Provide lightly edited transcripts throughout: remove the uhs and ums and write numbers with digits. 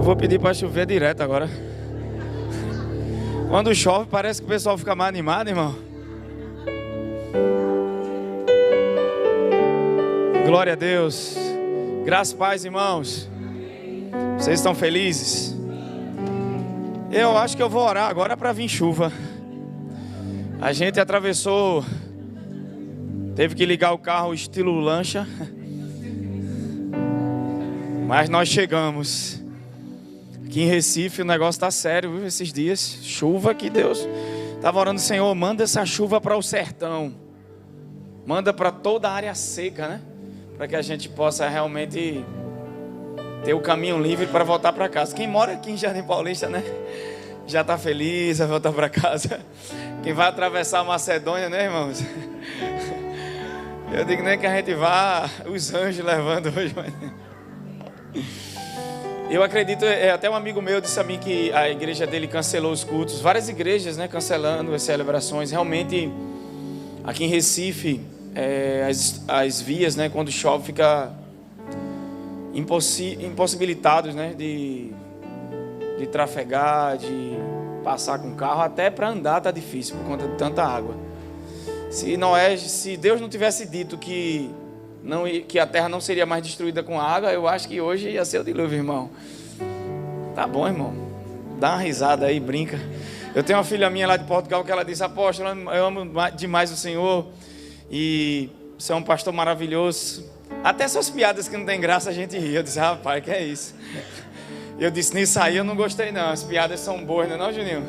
vou pedir para chover direto agora. Quando chove, parece que o pessoal fica mais animado, irmão. Glória a Deus. Graças e paz, irmãos. Vocês estão felizes? Eu acho que eu vou orar agora para vir chuva. A gente atravessou, teve que ligar o carro estilo lancha, mas nós chegamos. Aqui em Recife o negócio tá sério, viu? Esses dias, chuva que Deus estava orando, Senhor, manda essa chuva para o sertão, manda para toda a área seca, né? Para que a gente possa realmente ter o caminho livre para voltar para casa. Quem mora aqui em Jardim Paulista, né? Já está feliz, vai voltar para casa. Quem vai atravessar a Macedônia, né, irmãos? Eu digo nem que a gente vá, os anjos levando hoje. Mas... Eu acredito, até um amigo meu disse a mim que a igreja dele cancelou os cultos. Várias igrejas, né, cancelando as celebrações. Realmente, aqui em Recife, as vias, né, quando chove, fica impossibilitados, né, de trafegar, de passar com carro, até para andar tá difícil por conta de tanta água. Se Deus não tivesse dito que a terra não seria mais destruída com água, eu acho que hoje ia ser o dilúvio, irmão. Tá bom, irmão, dá uma risada aí, brinca. Eu tenho uma filha minha lá de Portugal que ela disse: apóstolo, eu amo demais o Senhor e você é um pastor maravilhoso. Até essas piadas que não tem graça a gente ri. Eu disse: rapaz, que é isso? Eu disse: nisso aí eu não gostei não, as piadas são boas, não é, Juninho?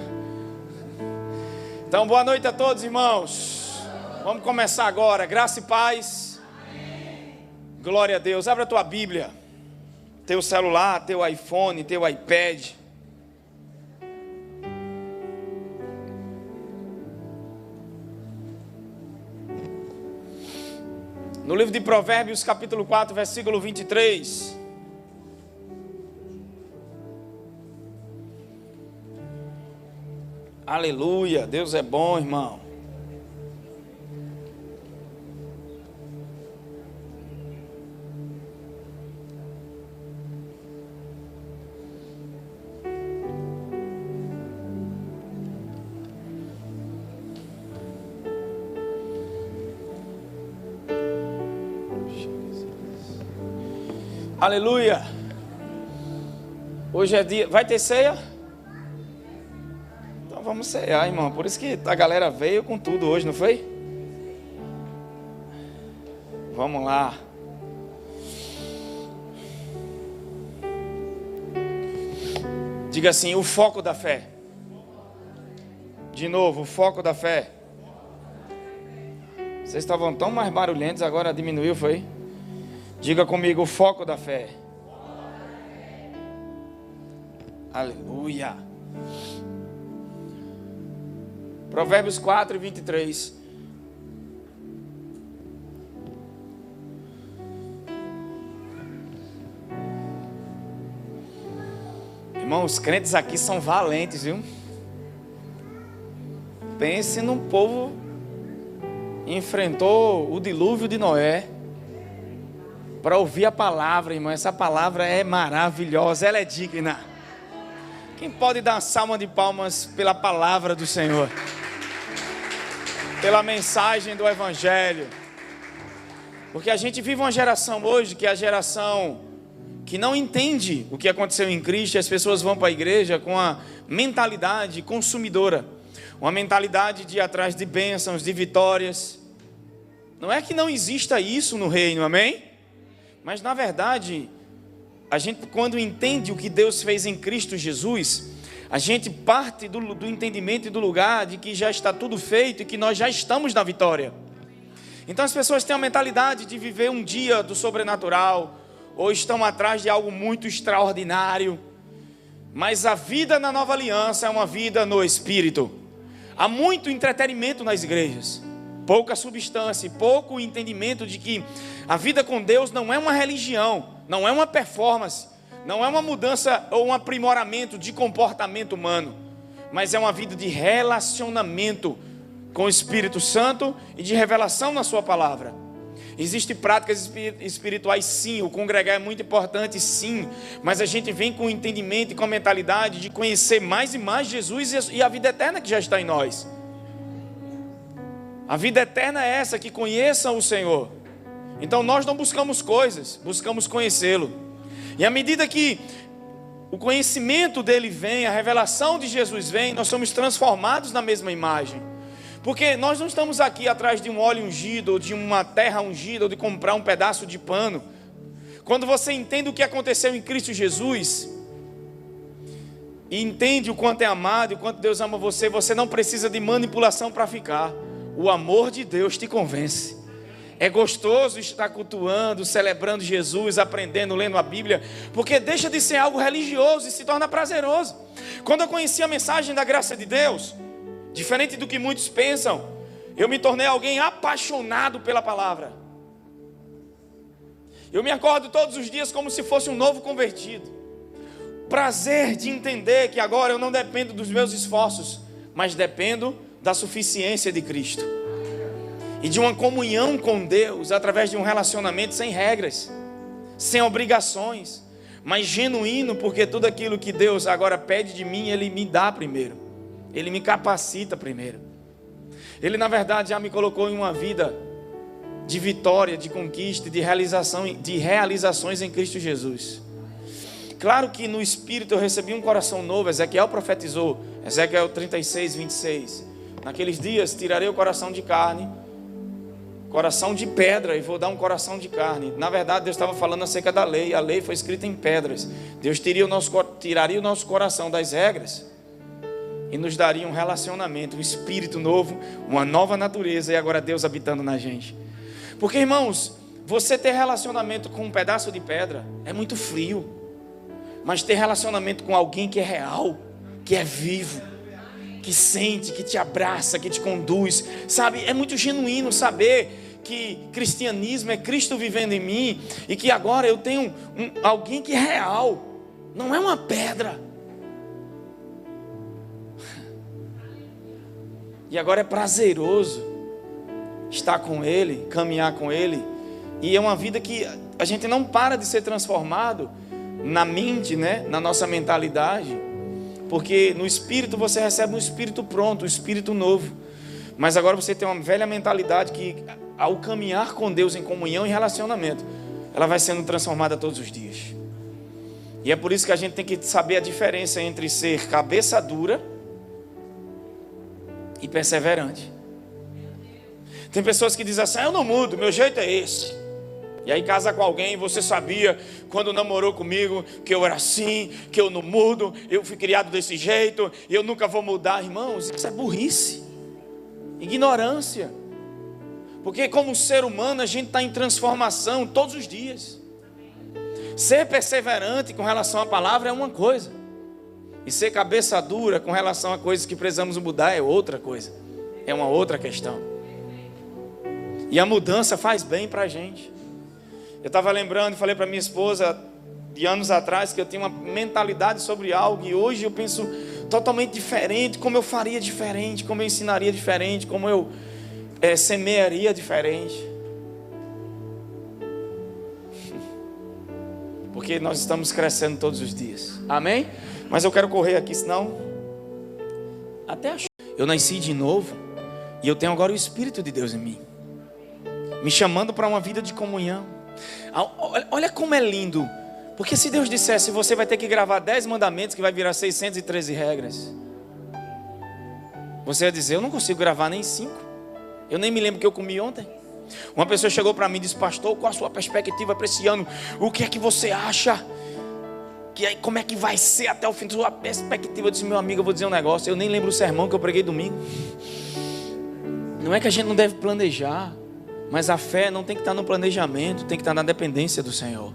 Então, boa noite a todos, irmãos. Vamos começar agora, graça e paz. Glória a Deus. Abra a tua Bíblia, teu celular, teu iPhone, teu iPad. No livro de Provérbios, capítulo 4, versículo 23. Aleluia, Deus é bom, irmão. Aleluia. Hoje é dia. Vai ter ceia? Então vamos ceiar, irmão. Por isso que a galera veio com tudo hoje, não foi? Vamos lá. Diga assim: o foco da fé. De novo, o foco da fé. Vocês estavam tão mais barulhentos, agora diminuiu, foi? Diga comigo: o foco da fé. Aleluia. Provérbios 4, 23. Irmão, os crentes aqui são valentes, viu? Pense num povo que enfrentou o dilúvio de Noé para ouvir a palavra, irmão. Essa palavra é maravilhosa, ela é digna. Quem pode dar uma salva de palmas pela palavra do Senhor? Pela mensagem do Evangelho. Porque a gente vive uma geração hoje que é a geração que não entende o que aconteceu em Cristo. As pessoas vão para a igreja com a mentalidade consumidora, uma mentalidade de ir atrás de bênçãos, de vitórias. Não é que não exista isso no reino, amém? Mas na verdade, a gente, quando entende o que Deus fez em Cristo Jesus, a gente parte do entendimento e do lugar de que já está tudo feito e que nós já estamos na vitória. Então as pessoas têm a mentalidade de viver um dia do sobrenatural, ou estão atrás de algo muito extraordinário. Mas a vida na nova aliança é uma vida no Espírito. Há muito entretenimento nas igrejas, pouca substância e pouco entendimento de que a vida com Deus não é uma religião, não é uma performance, não é uma mudança ou um aprimoramento de comportamento humano, mas é uma vida de relacionamento com o Espírito Santo e de revelação na sua palavra. Existem práticas espirituais, sim. O congregar é muito importante, sim. Mas a gente vem com o entendimento e com a mentalidade de conhecer mais e mais Jesus e a vida eterna que já está em nós. A vida eterna é essa, que conheçam o Senhor. Então nós não buscamos coisas, buscamos conhecê-lo. E à medida que o conhecimento dele vem, a revelação de Jesus vem, nós somos transformados na mesma imagem. Porque nós não estamos aqui atrás de um óleo ungido, ou de uma terra ungida, ou de comprar um pedaço de pano. Quando você entende o que aconteceu em Cristo Jesus, e entende o quanto é amado, e o quanto Deus ama você, você não precisa de manipulação para ficar. O amor de Deus te convence. É gostoso estar cultuando, celebrando Jesus, aprendendo, lendo a Bíblia, porque deixa de ser algo religioso e se torna prazeroso. Quando eu conheci a mensagem da graça de Deus, diferente do que muitos pensam, eu me tornei alguém apaixonado pela palavra. Eu me acordo todos os dias como se fosse um novo convertido. Prazer de entender que agora eu não dependo dos meus esforços, mas dependo da suficiência de Cristo. E de uma comunhão com Deus, através de um relacionamento sem regras, sem obrigações, mas genuíno, porque tudo aquilo que Deus agora pede de mim, Ele me dá primeiro. Ele me capacita primeiro. Ele na verdade já me colocou em uma vida de vitória, de conquista, de realizações em Cristo Jesus. Claro que no Espírito eu recebi um coração novo. Ezequiel profetizou, Ezequiel 36, 26. Naqueles dias tirarei o coração de carne, coração de pedra, e vou dar um coração de carne. Na verdade Deus estava falando acerca da lei. A lei foi escrita em pedras. Deus tiraria o nosso coração das regras e nos daria um relacionamento, um espírito novo, uma nova natureza, e agora Deus habitando na gente. Porque, irmãos, você ter relacionamento com um pedaço de pedra é muito frio. Mas ter relacionamento com alguém que é real, que é vivo, que sente, que te abraça, que te conduz, sabe? É muito genuíno saber que cristianismo é Cristo vivendo em mim, e que agora eu tenho alguém que é real, não é uma pedra. E agora é prazeroso estar com Ele, caminhar com Ele. E é uma vida que a gente não para de ser transformado na mente, né? Na nossa mentalidade. Porque no Espírito você recebe um Espírito pronto, um Espírito novo. Mas agora você tem uma velha mentalidade que, ao caminhar com Deus em comunhão e relacionamento, ela vai sendo transformada todos os dias. E é por isso que a gente tem que saber a diferença entre ser cabeça dura e perseverante. Tem pessoas que dizem assim: eu não mudo, meu jeito é esse. E aí casa com alguém, você sabia quando namorou comigo que eu era assim, que eu não mudo, eu fui criado desse jeito, eu nunca vou mudar. Irmãos, isso é burrice, ignorância. Porque como ser humano a gente está em transformação todos os dias. Ser perseverante com relação à palavra é uma coisa, e ser cabeça dura com relação a coisas que precisamos mudar é outra coisa. É uma outra questão. E a mudança faz bem para a gente. Eu estava lembrando e falei para minha esposa de anos atrás que eu tinha uma mentalidade sobre algo, e hoje eu penso totalmente diferente, como eu faria diferente, como eu ensinaria diferente, como eu semearia diferente. Porque nós estamos crescendo todos os dias. Amém? Mas eu quero correr aqui, senão até acho. Eu nasci de novo e eu tenho agora o Espírito de Deus em mim, me chamando para uma vida de comunhão. Olha como é lindo. Porque se Deus dissesse: você vai ter que gravar 10 mandamentos, que vai virar 613 regras, você ia dizer: eu não consigo gravar nem 5. Eu nem me lembro o que eu comi ontem. Uma pessoa chegou para mim e disse: pastor, qual a sua perspectiva para esse ano? O que é que você acha? Como é que vai ser até o fim da sua perspectiva? Eu disse: meu amigo, eu vou dizer um negócio, eu nem lembro o sermão que eu preguei domingo. Não é que a gente não deve planejar, mas a fé não tem que estar no planejamento, tem que estar na dependência do Senhor.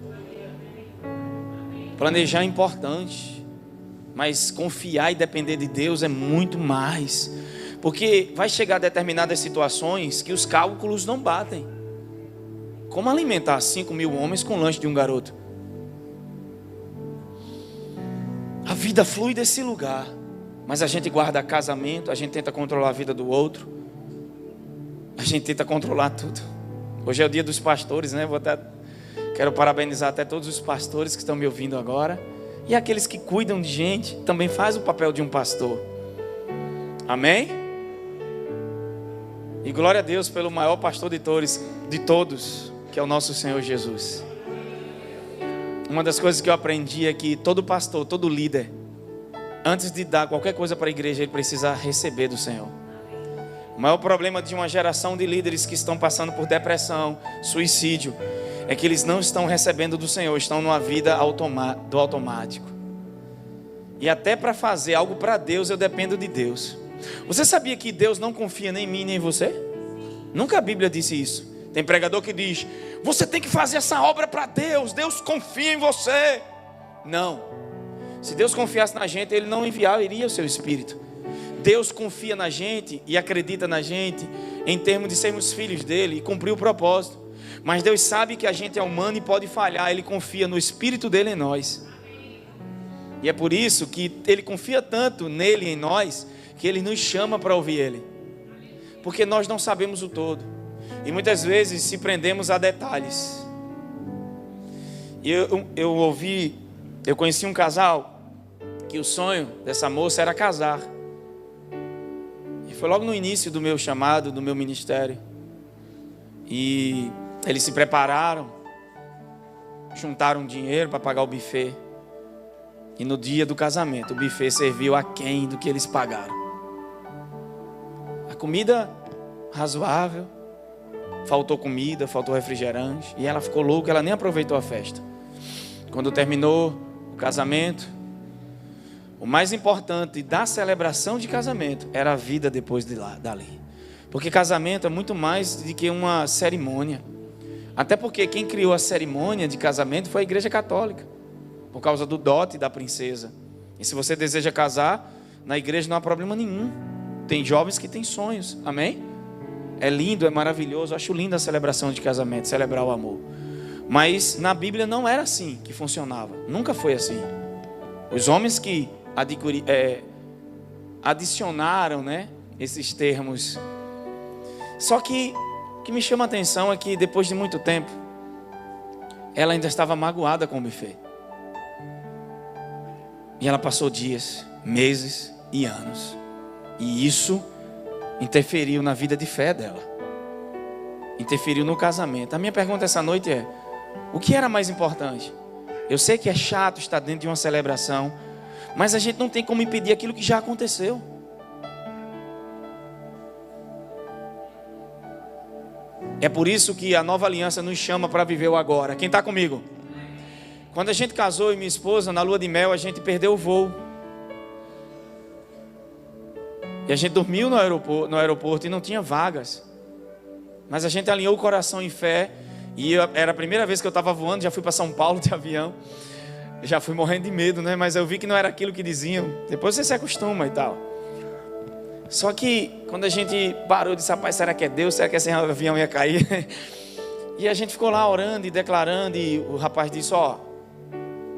Planejar é importante, mas confiar e depender de Deus é muito mais. Porque vai chegar determinadas situações que os cálculos não batem. Como alimentar 5.000 homens com o lanche de um garoto? A vida flui desse lugar, mas a gente guarda casamento, a gente tenta controlar a vida do outro, a gente tenta controlar tudo. Hoje é o dia dos pastores, né? Quero parabenizar até todos os pastores que estão me ouvindo agora. E aqueles que cuidam de gente, também faz o papel de um pastor. Amém? E glória a Deus pelo maior pastor de todos, que é o nosso Senhor Jesus. Uma das coisas que eu aprendi é que todo pastor, todo líder, antes de dar qualquer coisa para a igreja, ele precisa receber do Senhor. O maior problema de uma geração de líderes que estão passando por depressão, suicídio, é que eles não estão recebendo do Senhor, estão numa vida do automático. E até para fazer algo para Deus, eu dependo de Deus. Você sabia que Deus não confia nem em mim, nem em você? Nunca a Bíblia disse isso. Tem pregador que diz: você tem que fazer essa obra para Deus, Deus confia em você. Não. Se Deus confiasse na gente, Ele não enviaria o seu Espírito. Deus confia na gente e acredita na gente em termos de sermos filhos dEle e cumprir o propósito. Mas Deus sabe que a gente é humano e pode falhar. Ele confia no Espírito dEle em nós. E é por isso que Ele confia tanto nele e em nós, que Ele nos chama para ouvir Ele. Porque nós não sabemos o todo. E muitas vezes se prendemos a detalhes. E eu conheci um casal que o sonho dessa moça era casar. E foi logo no início do meu chamado, do meu ministério. E eles se prepararam, juntaram dinheiro para pagar o buffet. E no dia do casamento, o buffet serviu aquém do que eles pagaram. A comida razoável, faltou comida, faltou refrigerante. E ela ficou louca, ela nem aproveitou a festa. Quando terminou o casamento, o mais importante da celebração de casamento era a vida depois dali. Porque casamento é muito mais do que uma cerimônia. Até porque quem criou a cerimônia de casamento foi a Igreja Católica, por causa do dote da princesa. E se você deseja casar, na igreja não há problema nenhum. Tem jovens que têm sonhos, amém? É lindo, é maravilhoso, eu acho linda a celebração de casamento, celebrar o amor. Mas na Bíblia não era assim que funcionava, nunca foi assim. Os homens que adicionaram, né, esses termos. Só que o que me chama a atenção é que depois de muito tempo, ela ainda estava magoada com o buffet. E ela passou dias, meses e anos. E isso interferiu na vida de fé dela. Interferiu no casamento. A minha pergunta essa noite é: o que era mais importante? Eu sei que é chato estar dentro de uma celebração, mas a gente não tem como impedir aquilo que já aconteceu. É por isso que a nova aliança nos chama para viver o agora. Quem está comigo? Quando a gente casou, e minha esposa, na lua de mel, a gente perdeu o voo. E a gente dormiu no aeroporto e não tinha vagas. Mas a gente alinhou o coração em fé. E era a primeira vez que eu estava voando, já fui para São Paulo de avião. Já fui morrendo de medo, né? Mas eu vi que não era aquilo que diziam. Depois você se acostuma e tal. Só que quando a gente parou, disse: rapaz, será que é Deus? Será que esse avião ia cair? E a gente ficou lá orando e declarando. E o rapaz disse: ó,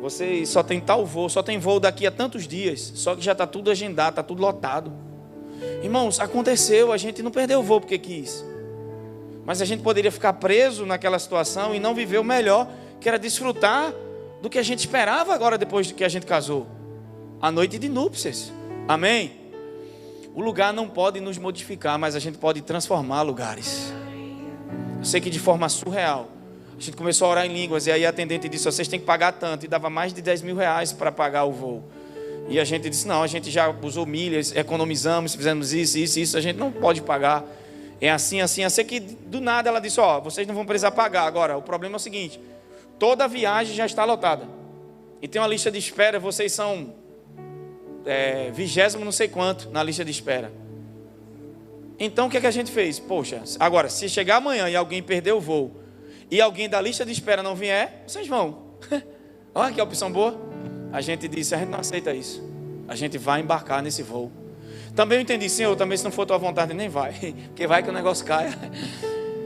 você só tem tal voo, só tem voo daqui a tantos dias. Só que já está tudo agendado, está tudo lotado. Irmãos, aconteceu, a gente não perdeu o voo porque quis. Mas a gente poderia ficar preso naquela situação e não viver o melhor, que era desfrutar do que a gente esperava agora depois que a gente casou. A noite de núpcias. Amém? O lugar não pode nos modificar, mas a gente pode transformar lugares. Eu sei que de forma surreal. A gente começou a orar em línguas e aí a atendente disse: vocês têm que pagar tanto. E dava mais de 10 mil reais para pagar o voo. E a gente disse: não, a gente já usou milhas, economizamos, fizemos isso, a gente não pode pagar. É assim. Eu sei que do nada ela disse: ó, vocês não vão precisar pagar. Agora, o problema é o seguinte: toda a viagem já está lotada. E tem uma lista de espera, vocês são 20º não sei quanto na lista de espera. Então o que é que a gente fez? Poxa, agora, se chegar amanhã e alguém perder o voo, e alguém da lista de espera não vier, vocês vão. Olha que opção boa. A gente disse: a gente não aceita isso. A gente vai embarcar nesse voo. Também eu entendi: Senhor, também se não for tua vontade, nem vai. Porque vai que o negócio caia.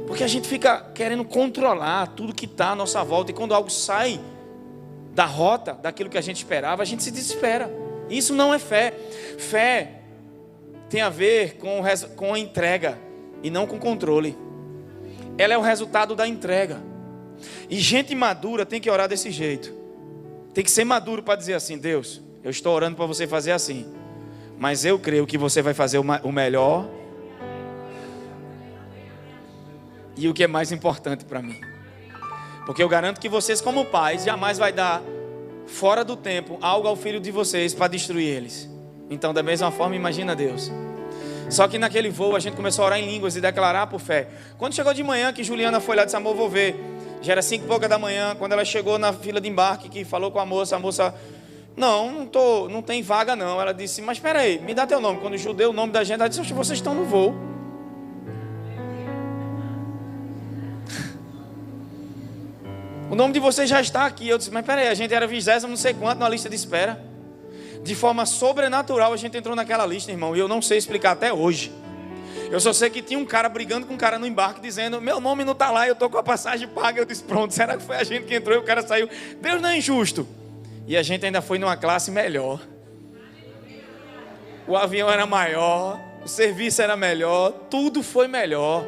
Porque a gente fica querendo controlar tudo que está à nossa volta. E quando algo sai da rota, daquilo que a gente esperava, a gente se desespera. Isso não é fé. Fé tem a ver com a entrega e não com controle. ela é o resultado da entrega. E gente madura tem que orar desse jeito. Tem que ser maduro para dizer assim: Deus, eu estou orando para você fazer assim, mas eu creio que você vai fazer o melhor e o que é mais importante para mim. Porque eu garanto que vocês, como pais, jamais vai dar fora do tempo algo ao filho de vocês para destruir eles. Então, da mesma forma, imagina Deus. Só que naquele voo a gente começou a orar em línguas e declarar por fé. Quando chegou de manhã, que Juliana foi lá e disse: amor, vou ver. Já era 5 e pouca da manhã. Quando ela chegou na fila de embarque, que falou com a moça não tem vaga não. Ela disse: mas espera aí, me dá teu nome. Quando o judeu, o nome da gente, ela disse: vocês estão no voo. O nome de vocês já está aqui. Eu disse: mas espera aí, a gente era 20º não sei quanto na lista de espera. De forma sobrenatural a gente entrou naquela lista, irmão. E eu não sei explicar até hoje. Eu só sei que tinha um cara brigando com um cara no embarque, dizendo: meu nome não está lá, eu estou com a passagem paga. Eu disse: pronto, será que foi a gente que entrou e o cara saiu? Deus não é injusto. E a gente ainda foi numa classe melhor. O avião era maior, o serviço era melhor, tudo foi melhor.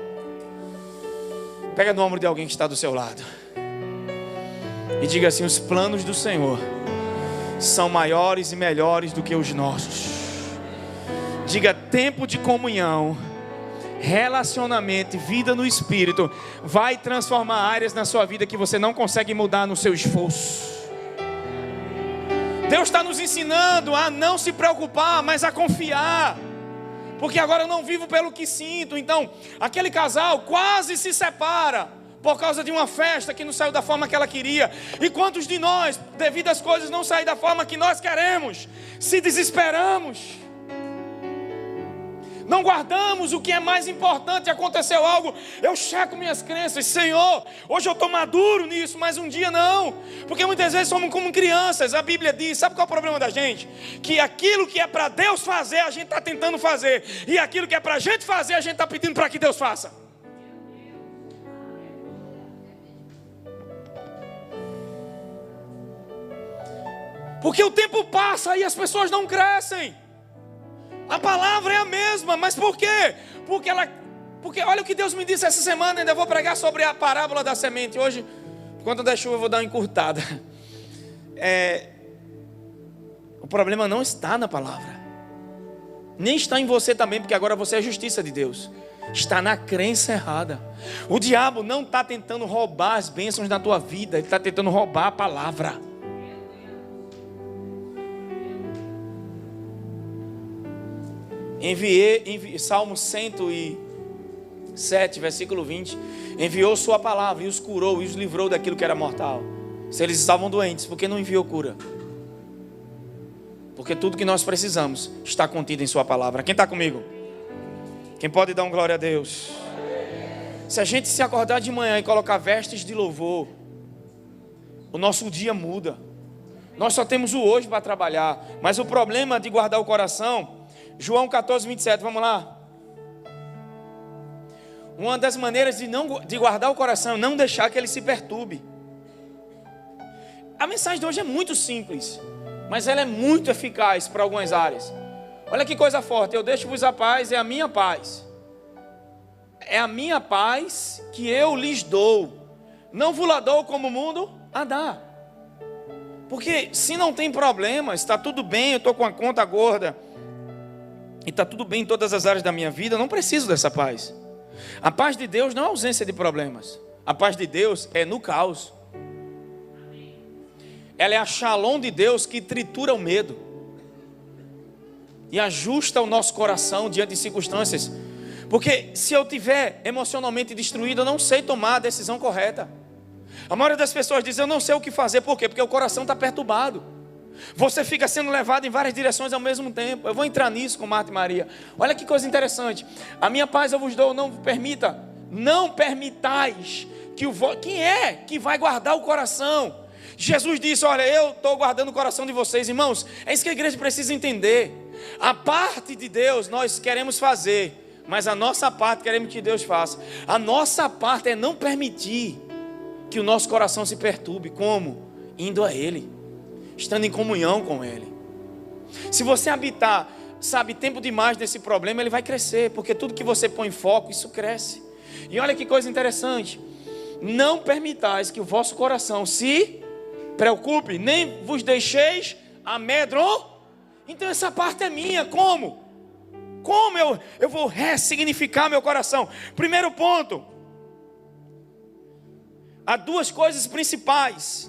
Pega no ombro de alguém que está do seu lado e diga assim: os planos do Senhor são maiores e melhores do que os nossos. Diga: tempo de comunhão, relacionamento, vida no Espírito vai transformar áreas na sua vida que você não consegue mudar no seu esforço. Deus está nos ensinando a não se preocupar, mas a confiar. Porque agora eu não vivo pelo que sinto. Então, aquele casal quase se separa por causa de uma festa que não saiu da forma que ela queria. E quantos de nós, devido às coisas não saírem da forma que nós queremos, se desesperamos? Não guardamos o que é mais importante. Aconteceu algo, eu checo minhas crenças: Senhor, hoje eu estou maduro nisso, mas um dia não. Porque muitas vezes somos como crianças. A Bíblia diz, sabe qual é o problema da gente? Que aquilo que é para Deus fazer, a gente está tentando fazer. E aquilo que é para a gente fazer, a gente está pedindo para que Deus faça. Porque o tempo passa e as pessoas não crescem. A palavra é a mesma, mas por quê? Porque olha o que Deus me disse essa semana. Ainda vou pregar sobre a parábola da semente. Hoje, quando der chuva, eu vou dar uma encurtada. O problema não está na palavra, nem está em você também, porque agora você é a justiça de Deus. Está na crença errada. O diabo não está tentando roubar as bênçãos da tua vida, ele está tentando roubar a palavra. Salmo 107, versículo 20. Enviou sua palavra e os curou e os livrou daquilo que era mortal. Se eles estavam doentes, por que não enviou cura? Porque tudo que nós precisamos está contido em sua palavra. Quem está comigo? Quem pode dar um glória a Deus? Se a gente se acordar de manhã e colocar vestes de louvor, o nosso dia muda. Nós só temos o hoje para trabalhar. Mas o problema de guardar o coração, João 14, 27, vamos lá. Uma das maneiras de guardar o coração é não deixar que ele se perturbe. A mensagem de hoje é muito simples, mas ela é muito eficaz para algumas áreas. Olha que coisa forte: eu deixo-vos a paz, é a minha paz. É a minha paz que eu lhes dou. Não vos la dou como o mundo a dá. Porque se não tem problema, está tudo bem, eu estou com a conta gorda, e está tudo bem em todas as áreas da minha vida, eu não preciso dessa paz. A paz de Deus não é ausência de problemas. A paz de Deus é no caos. Ela é a shalom de Deus que tritura o medo e ajusta o nosso coração diante de circunstâncias. Porque se eu estiver emocionalmente destruído, eu não sei tomar a decisão correta. A maioria das pessoas diz: eu não sei o que fazer. Por quê? Porque o coração está perturbado. Você fica sendo levado em várias direções ao mesmo tempo. Eu vou entrar nisso com Marta e Maria. Olha que coisa interessante: a minha paz eu vos dou, não permitais que quem é que vai guardar o coração? Jesus disse: olha, eu estou guardando o coração de vocês. Irmãos, é isso que a igreja precisa entender. A parte de Deus nós queremos fazer, mas a nossa parte queremos que Deus faça. A nossa parte é não permitir que o nosso coração se perturbe. Como? Indo a Ele, estando em comunhão com Ele. Se você habitar, tempo demais nesse problema, ele vai crescer, porque tudo que você põe foco, isso cresce. E olha que coisa interessante. Não permitais que o vosso coração se preocupe, nem vos deixeis amedrontar. Então essa parte é minha. Como eu vou ressignificar meu coração? Primeiro ponto. Há duas coisas principais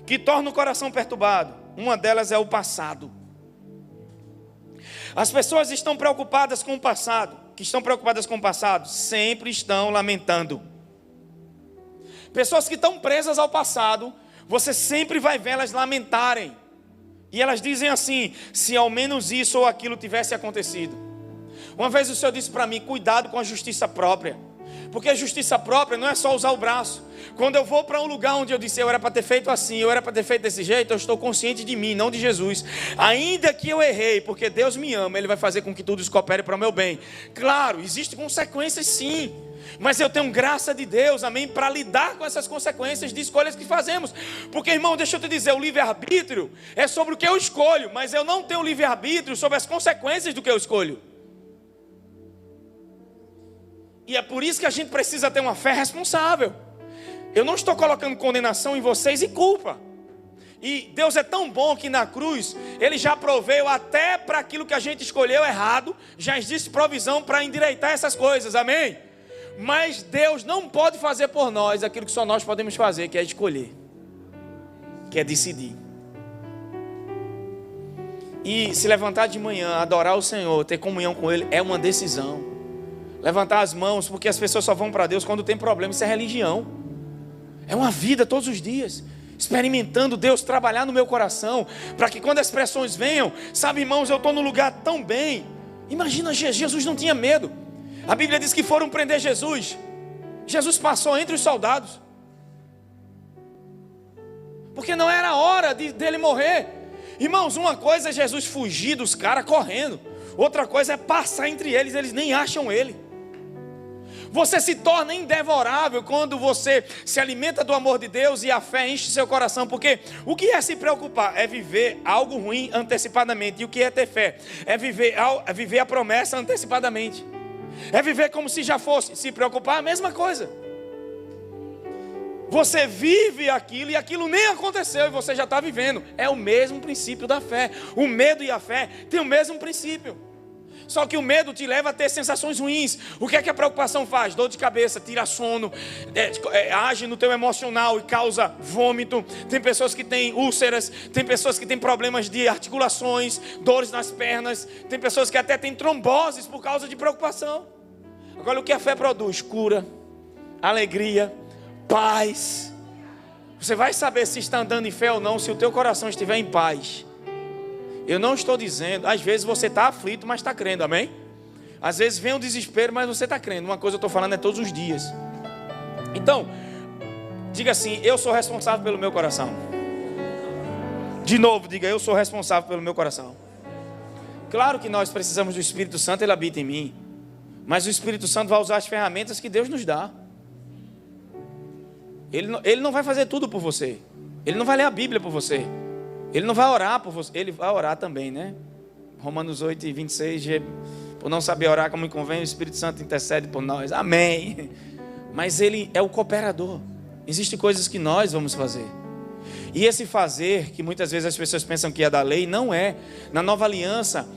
que tornam o coração perturbado. Uma delas é o passado. As pessoas estão preocupadas com o passado. Que estão preocupadas com o passado sempre estão lamentando. Pessoas que estão presas ao passado, você sempre vai vê-las lamentarem. E elas dizem assim: se ao menos isso ou aquilo tivesse acontecido. Uma vez o Senhor disse para mim: cuidado com a justiça própria. Porque a justiça própria não é só usar o braço. Quando eu vou para um lugar onde eu disse: eu era para ter feito assim, eu era para ter feito desse jeito, eu estou consciente de mim, não de Jesus. Ainda que eu errei, porque Deus me ama, Ele vai fazer com que tudo isso coopere para o meu bem. Claro, existem consequências sim. Mas eu tenho graça de Deus, amém, para lidar com essas consequências de escolhas que fazemos. Porque, irmão, deixa eu te dizer, o livre-arbítrio é sobre o que eu escolho, mas eu não tenho livre-arbítrio sobre as consequências do que eu escolho. E é por isso que a gente precisa ter uma fé responsável. Eu não estou colocando condenação em vocês e culpa. E Deus é tão bom que na cruz Ele já proveu até para aquilo que a gente escolheu errado, já existe provisão para endireitar essas coisas, amém? Mas Deus não pode fazer por nós aquilo que só nós podemos fazer, que é escolher, que é decidir. E se levantar de manhã, adorar o Senhor, ter comunhão com Ele, é uma decisão. Levantar as mãos, porque as pessoas só vão para Deus quando tem problema. Isso é religião. É uma vida todos os dias, experimentando Deus trabalhar no meu coração, para que quando as pressões venham, sabe, irmãos, eu estou num lugar tão bem. Imagina, Jesus não tinha medo. A Bíblia diz que foram prender Jesus. Jesus passou entre os soldados, porque não era a hora dele morrer. Irmãos, uma coisa é Jesus fugir dos caras correndo, outra coisa é passar entre eles, eles nem acham ele. Você se torna indevorável quando você se alimenta do amor de Deus e a fé enche seu coração. Porque o que é se preocupar? É viver algo ruim antecipadamente. E o que é ter fé? É viver a promessa antecipadamente. É viver como se já fosse. Se preocupar, a mesma coisa. Você vive aquilo e aquilo nem aconteceu e você já está vivendo. É o mesmo princípio da fé. O medo e a fé têm o mesmo princípio. Só que o medo te leva a ter sensações ruins. O que é que a preocupação faz? Dor de cabeça, tira sono, age no teu emocional e causa vômito. Tem pessoas que têm úlceras, tem pessoas que têm problemas de articulações, dores nas pernas. Tem pessoas que até têm tromboses por causa de preocupação. Agora o que a fé produz? Cura, alegria, paz. Você vai saber se está andando em fé ou não se o teu coração estiver em paz. Eu não estou dizendo, às vezes você está aflito, mas está crendo, amém? Às vezes vem o desespero, mas você está crendo. Uma coisa eu estou falando é todos os dias. Então, diga assim: eu sou responsável pelo meu coração. De novo, diga: eu sou responsável pelo meu coração. Claro que nós precisamos do Espírito Santo, Ele habita em mim. Mas o Espírito Santo vai usar as ferramentas que Deus nos dá. Ele não vai fazer tudo por você. Ele não vai ler a Bíblia por você. Ele não vai orar por você. Ele vai orar também, né? Romanos 8:26, por não saber orar como convém, o Espírito Santo intercede por nós. Amém. Mas Ele é o cooperador. Existem coisas que nós vamos fazer. E esse fazer, que muitas vezes as pessoas pensam que é da lei, não é. Na nova aliança,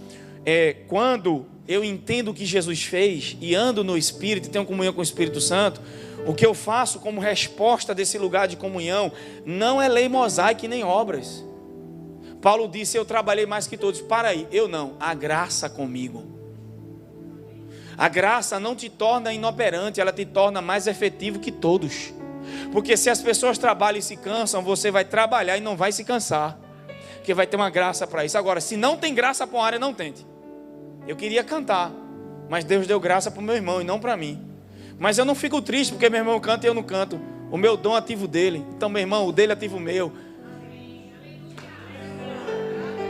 quando eu entendo o que Jesus fez e ando no Espírito e tenho comunhão com o Espírito Santo, o que eu faço como resposta desse lugar de comunhão não é lei mosaica nem obras. Paulo disse: eu trabalhei mais que todos. Para aí, eu não, a graça comigo. A graça não te torna inoperante, ela te torna mais efetivo que todos. Porque se as pessoas trabalham e se cansam, você vai trabalhar e não vai se cansar, porque vai ter uma graça para isso. Agora, se não tem graça para uma área, não tente. Eu queria cantar, mas Deus deu graça para o meu irmão e não para mim. Mas eu não fico triste porque meu irmão canta e eu não canto. O meu dom ativo dele, então meu irmão, o dele ativo o meu.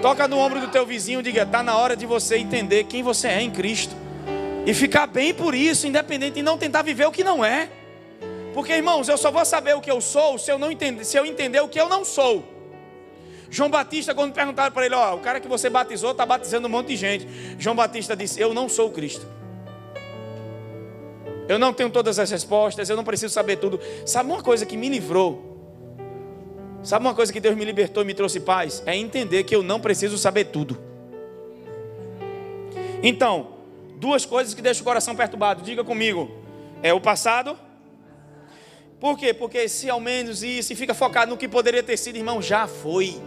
Toca no ombro do teu vizinho e diga: está na hora de você entender quem você é em Cristo e ficar bem por isso, independente, e não tentar viver o que não é. Porque, irmãos, eu só vou saber o que eu sou se eu entender o que eu não sou. João Batista, quando perguntaram para ele: o cara que você batizou está batizando um monte de gente. João Batista disse: eu não sou o Cristo. Eu não tenho todas as respostas, eu não preciso saber tudo. Sabe uma coisa que me livrou? Sabe uma coisa que Deus me libertou e me trouxe paz? É entender que eu não preciso saber tudo. Então, duas coisas que deixam o coração perturbado. Diga comigo. É o passado. Por quê? Porque se ao menos isso e fica focado no que poderia ter sido, irmão, já foi.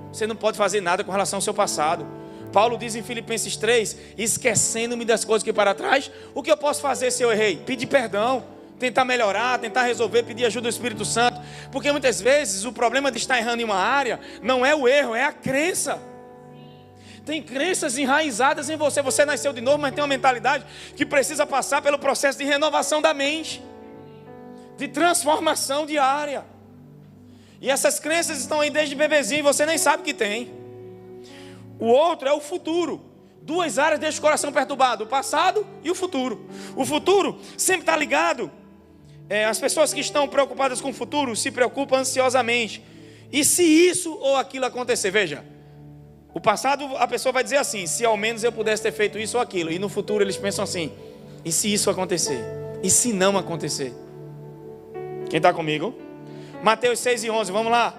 Você não pode fazer nada com relação ao seu passado. Paulo diz em Filipenses 3, esquecendo-me das coisas que para trás, o que eu posso fazer se eu errei? Pedir perdão, tentar melhorar, tentar resolver, pedir ajuda do Espírito Santo. Porque muitas vezes o problema de estar errando em uma área não é o erro, é a crença. Tem crenças enraizadas em você. Você nasceu de novo, mas tem uma mentalidade que precisa passar pelo processo de renovação da mente, de transformação diária. E essas crenças estão aí desde bebezinho e você nem sabe que tem. O outro é o futuro. Duas áreas deixam o coração perturbado: o passado e o futuro. O futuro sempre está ligado. As pessoas que estão preocupadas com o futuro se preocupam ansiosamente. E se isso ou aquilo acontecer? Veja, o passado a pessoa vai dizer assim: se ao menos eu pudesse ter feito isso ou aquilo. E no futuro eles pensam assim: e se isso acontecer? E se não acontecer? Quem está comigo? Mateus 6:11, vamos lá.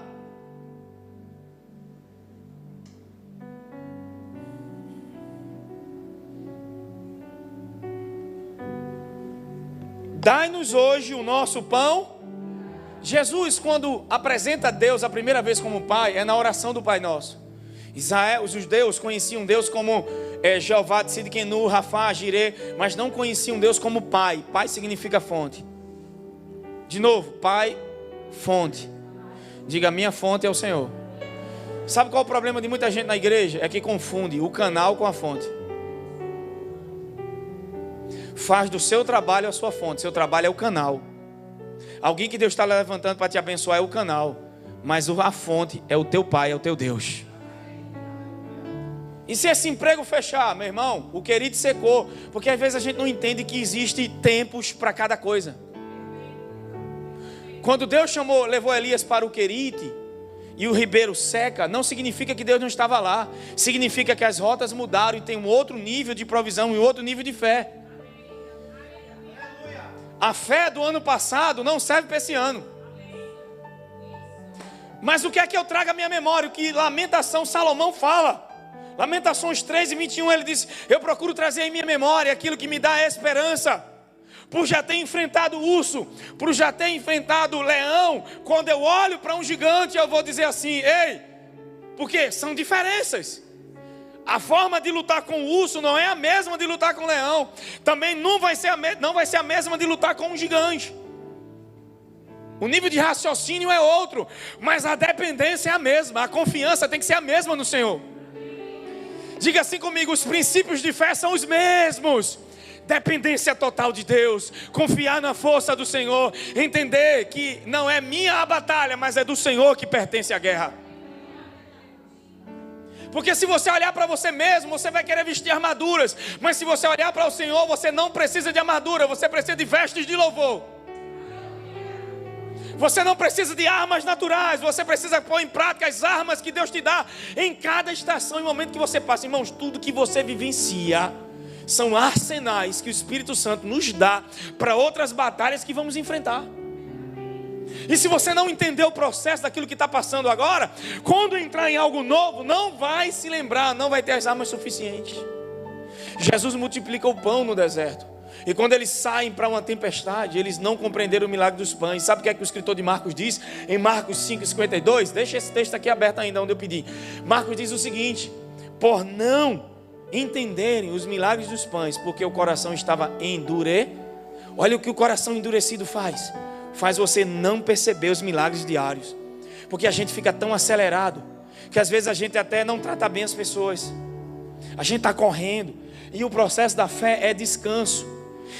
Dai-nos hoje o nosso pão. Jesus, quando apresenta Deus a primeira vez como Pai, é na oração do Pai Nosso. Israel, os judeus conheciam Deus como Jeová, Tsidkenu, Rafá, Jireh, mas não conheciam Deus como Pai. Pai significa fonte. De novo, Pai, fonte. Diga: minha fonte é o Senhor. Sabe qual é o problema de muita gente na igreja? É que confunde o canal com a fonte. Faz do seu trabalho a sua fonte. Seu trabalho é o canal. Alguém que Deus está levantando para te abençoar é o canal, mas a fonte é o teu Pai, é o teu Deus. E se esse emprego fechar, meu irmão, o querido secou. Porque às vezes a gente não entende que existe tempos para cada coisa. Quando Deus levou Elias para o Querite e o ribeiro seca, não significa que Deus não estava lá. Significa que as rotas mudaram e tem um outro nível de provisão e outro nível de fé. A fé do ano passado não serve para esse ano. Mas o que é que eu trago à minha memória? O que Lamentação Salomão fala. Lamentações 3:21, ele diz: eu procuro trazer em minha memória aquilo que me dá esperança. Por já ter enfrentado o urso, por já ter enfrentado o leão, quando eu olho para um gigante, eu vou dizer assim: ei, porque são diferenças. A forma de lutar com o urso não é a mesma de lutar com o leão. Também não vai ser a mesma de lutar com um gigante. O nível de raciocínio é outro, mas a dependência é a mesma. A confiança tem que ser a mesma no Senhor. Diga assim comigo: os princípios de fé são os mesmos. Dependência total de Deus, confiar na força do Senhor, entender que não é minha a batalha, mas é do Senhor que pertence a guerra. Porque se você olhar para você mesmo, você vai querer vestir armaduras. Mas se você olhar para o Senhor, você não precisa de armadura, você precisa de vestes de louvor. Você não precisa de armas naturais, você precisa pôr em prática as armas que Deus te dá em cada estação e momento que você passa. Irmãos, tudo que você vivencia são arsenais que o Espírito Santo nos dá para outras batalhas que vamos enfrentar. E se você não entender o processo daquilo que está passando agora, quando entrar em algo novo, não vai se lembrar, não vai ter as armas suficientes. Jesus multiplica o pão no deserto. E quando eles saem para uma tempestade, eles não compreenderam o milagre dos pães. Sabe o que é que o escritor de Marcos diz? Em Marcos 5:52, deixa esse texto aqui aberto ainda, onde eu pedi. Marcos diz o seguinte: por não entenderem os milagres dos pães, porque o coração estava endurecido. Olha o que o coração endurecido faz. Faz você não perceber os milagres diários. Porque a gente fica tão acelerado, que às vezes a gente até não trata bem as pessoas. A gente está correndo. E o processo da fé é descanso.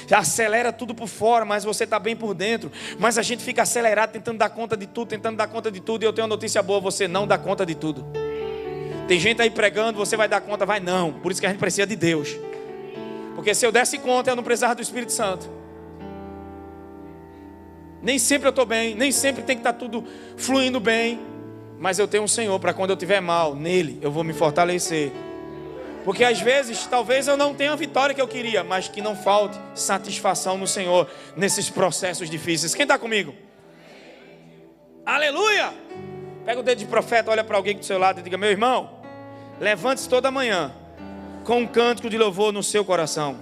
Acelera tudo por fora, mas você está bem por dentro. Mas a gente fica acelerado, tentando dar conta de tudo, E eu tenho uma notícia boa: você não dá conta de tudo. Tem gente aí pregando: você vai dar conta, vai não. Por isso que a gente precisa de Deus. Porque se eu desse conta, eu não precisava do Espírito Santo. Nem sempre eu estou bem, nem sempre tem que estar tudo fluindo bem. Mas eu tenho um Senhor para quando eu estiver mal, nele eu vou me fortalecer. Porque às vezes, talvez eu não tenha a vitória que eu queria, mas que não falte satisfação no Senhor nesses processos difíceis. Quem está comigo? Aleluia! Pega o dedo de profeta, olha para alguém do seu lado e diga: meu irmão, levante-se toda manhã com um cântico de louvor no seu coração.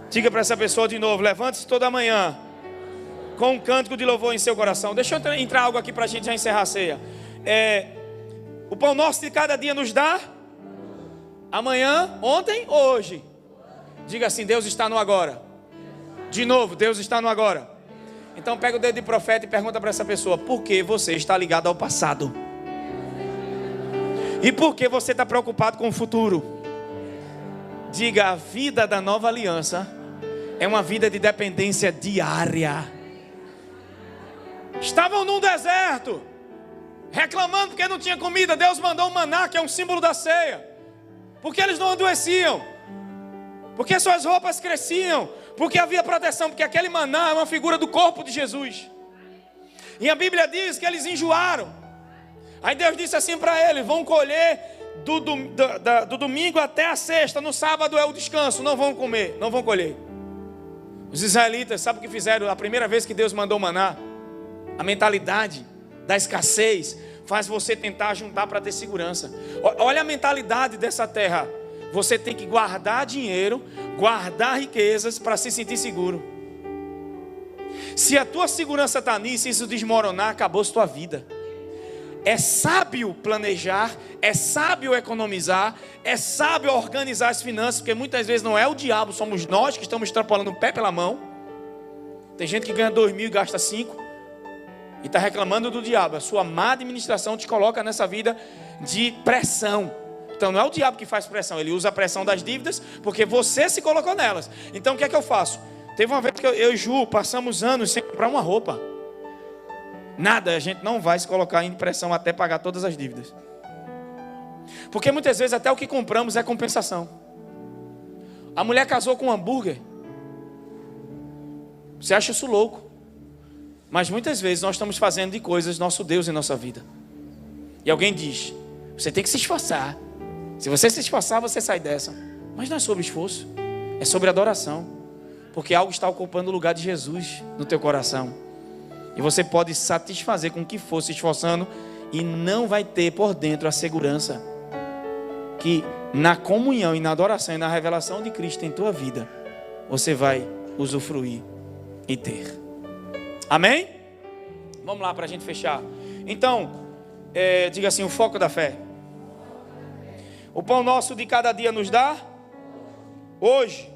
Diga para essa pessoa de novo: levante-se toda manhã com um cântico de louvor em seu coração. Deixa eu entrar algo aqui para a gente já encerrar a ceia. O pão nosso de cada dia nos dá amanhã, ontem ou hoje? Diga assim: Deus está no agora. De novo, Deus está no agora. Então pega o dedo de profeta e pergunta para essa pessoa: por que você está ligado ao passado? E por que você está preocupado com o futuro? Diga: a vida da nova aliança é uma vida de dependência diária. Estavam num deserto, reclamando porque não tinha comida. Deus mandou um maná, que é um símbolo da ceia. Porque eles não adoeciam, porque suas roupas cresciam, porque havia proteção, porque aquele maná é uma figura do corpo de Jesus. E a Bíblia diz que eles enjoaram. Aí Deus disse assim para eles: vão colher do domingo até a sexta, no sábado é o descanso, não vão comer, não vão colher. Os israelitas, sabe o que fizeram a primeira vez que Deus mandou maná? A mentalidade da escassez faz você tentar juntar para ter segurança. Olha a mentalidade dessa terra. Você tem que guardar dinheiro, guardar riquezas para se sentir seguro. Se a tua segurança está nisso, isso desmoronar, acabou a tua vida. É sábio planejar, é sábio economizar, é sábio organizar as finanças, porque muitas vezes não é o diabo, somos nós que estamos extrapolando o pé pela mão. Tem gente que ganha 2.000 e gasta 5 e está reclamando do diabo. A sua má administração te coloca nessa vida de pressão. Então não é o diabo que faz pressão, ele usa a pressão das dívidas porque você se colocou nelas. Então o que é que eu faço? Teve uma vez que eu e Ju passamos anos sem comprar uma roupa. Nada, a gente não vai se colocar em pressão até pagar todas as dívidas. Porque muitas vezes até o que compramos é compensação. A mulher casou com um hambúrguer. Você acha isso louco? Mas muitas vezes nós estamos fazendo de coisas nosso Deus em nossa vida. E alguém diz: você tem que se esforçar. Se você se esforçar, você sai dessa. Mas não é sobre esforço, é sobre adoração. Porque algo está ocupando o lugar de Jesus no teu coração. E você pode satisfazer com o que for se esforçando e não vai ter por dentro a segurança que na comunhão e na adoração e na revelação de Cristo em tua vida você vai usufruir e ter. Amém? Vamos lá para a gente fechar. Então, diga assim: o foco da fé. O pão nosso de cada dia nos dá hoje.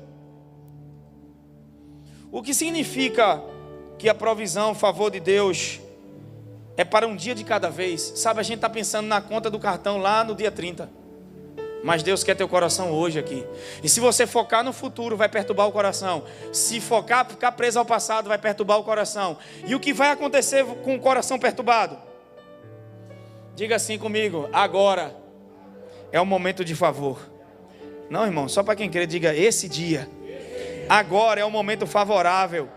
O que significa que a provisão, o favor de Deus é para um dia de cada vez. Sabe, a gente está pensando na conta do cartão lá no dia 30. Mas Deus quer teu coração hoje aqui. E se você focar no futuro, vai perturbar o coração. Se ficar preso ao passado, vai perturbar o coração. E o que vai acontecer com o coração perturbado? Diga assim comigo: agora é o momento de favor. Não, irmão, só para quem crê, diga: esse dia. Agora é o momento favorável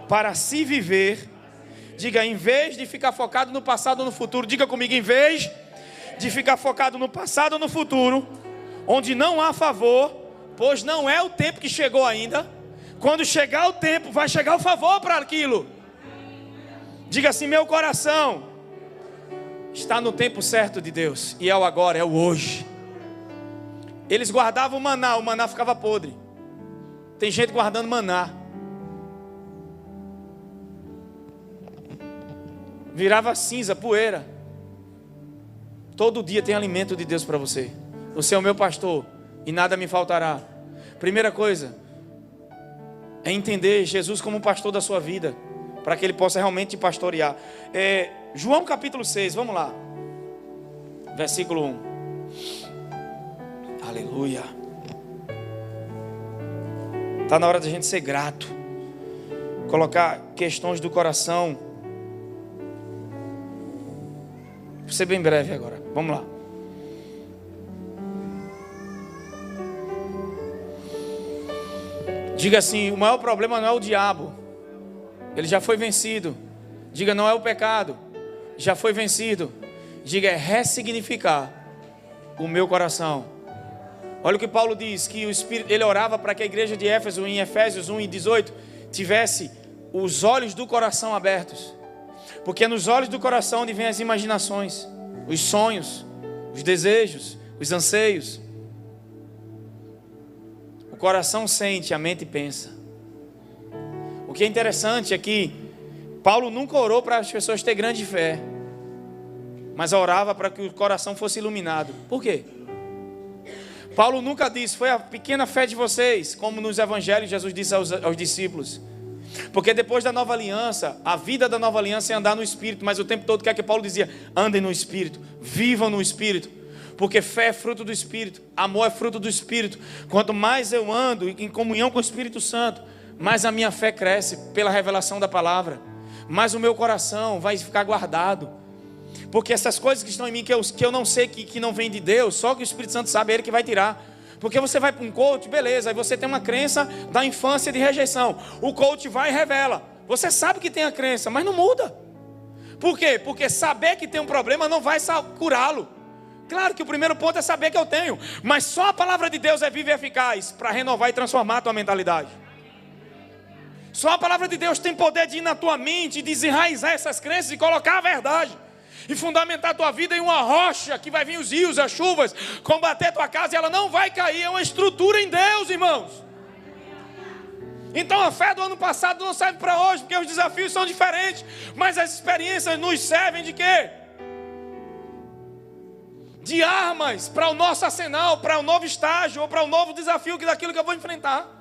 para se viver. Diga: em vez de ficar focado no passado ou no futuro. Diga comigo: em vez de ficar focado no passado ou no futuro, onde não há favor, pois não é o tempo que chegou ainda. Quando chegar o tempo, vai chegar o favor para aquilo. Diga assim: meu coração está no tempo certo de Deus. E é o agora, é o hoje. Eles guardavam o maná ficava podre. Tem gente guardando maná, virava cinza, poeira. Todo dia tem alimento de Deus para você. Você é o meu pastor e nada me faltará. Primeira coisa é entender Jesus como pastor da sua vida, para que Ele possa realmente te pastorear. João capítulo 6, vamos lá. Versículo 1. Aleluia. Está na hora da gente ser grato, colocar questões do coração. Vou ser bem breve agora, vamos lá. Diga assim: o maior problema não é o diabo, ele já foi vencido. Diga: não é o pecado, já foi vencido. Diga: é ressignificar o meu coração Olha o que Paulo diz, que o Espírito, ele orava para que a igreja de Éfeso, em Efésios 1:18, tivesse os olhos do coração abertos. Porque é nos olhos do coração onde vêm as imaginações, os sonhos, os desejos, os anseios. O coração sente, a mente pensa. O que é interessante é que Paulo nunca orou para as pessoas terem grande fé, mas orava para que o coração fosse iluminado. Por quê? Paulo nunca disse, foi a pequena fé de vocês, como nos evangelhos Jesus disse aos discípulos. Porque depois da nova aliança, a vida da nova aliança é andar no Espírito, mas o tempo todo que é que Paulo dizia? Andem no Espírito, vivam no Espírito, porque fé é fruto do Espírito, amor é fruto do Espírito. Quanto mais eu ando em comunhão com o Espírito Santo, mais a minha fé cresce pela revelação da palavra, mais o meu coração vai ficar guardado. Porque essas coisas que estão em mim, que eu não sei, que não vem de Deus, só que o Espírito Santo sabe, é Ele que vai tirar. Porque você vai para um coach, beleza, aí você tem uma crença da infância de rejeição. O coach vai e revela. Você sabe que tem a crença, mas não muda. Por quê? Porque saber que tem um problema não vai curá-lo. Claro que o primeiro ponto é saber que eu tenho, mas só a palavra de Deus é viva e eficaz para renovar e transformar a tua mentalidade. Só a palavra de Deus tem poder de ir na tua mente e desenraizar essas crenças e colocar a verdade. E fundamentar a tua vida em uma rocha que vai vir os rios, as chuvas, combater a tua casa e ela não vai cair. É uma estrutura em Deus, irmãos. Então a fé do ano passado não serve para hoje, porque os desafios são diferentes. Mas as experiências nos servem de quê? De armas para o nosso arsenal, para o novo estágio, ou para o novo desafio daquilo que eu vou enfrentar.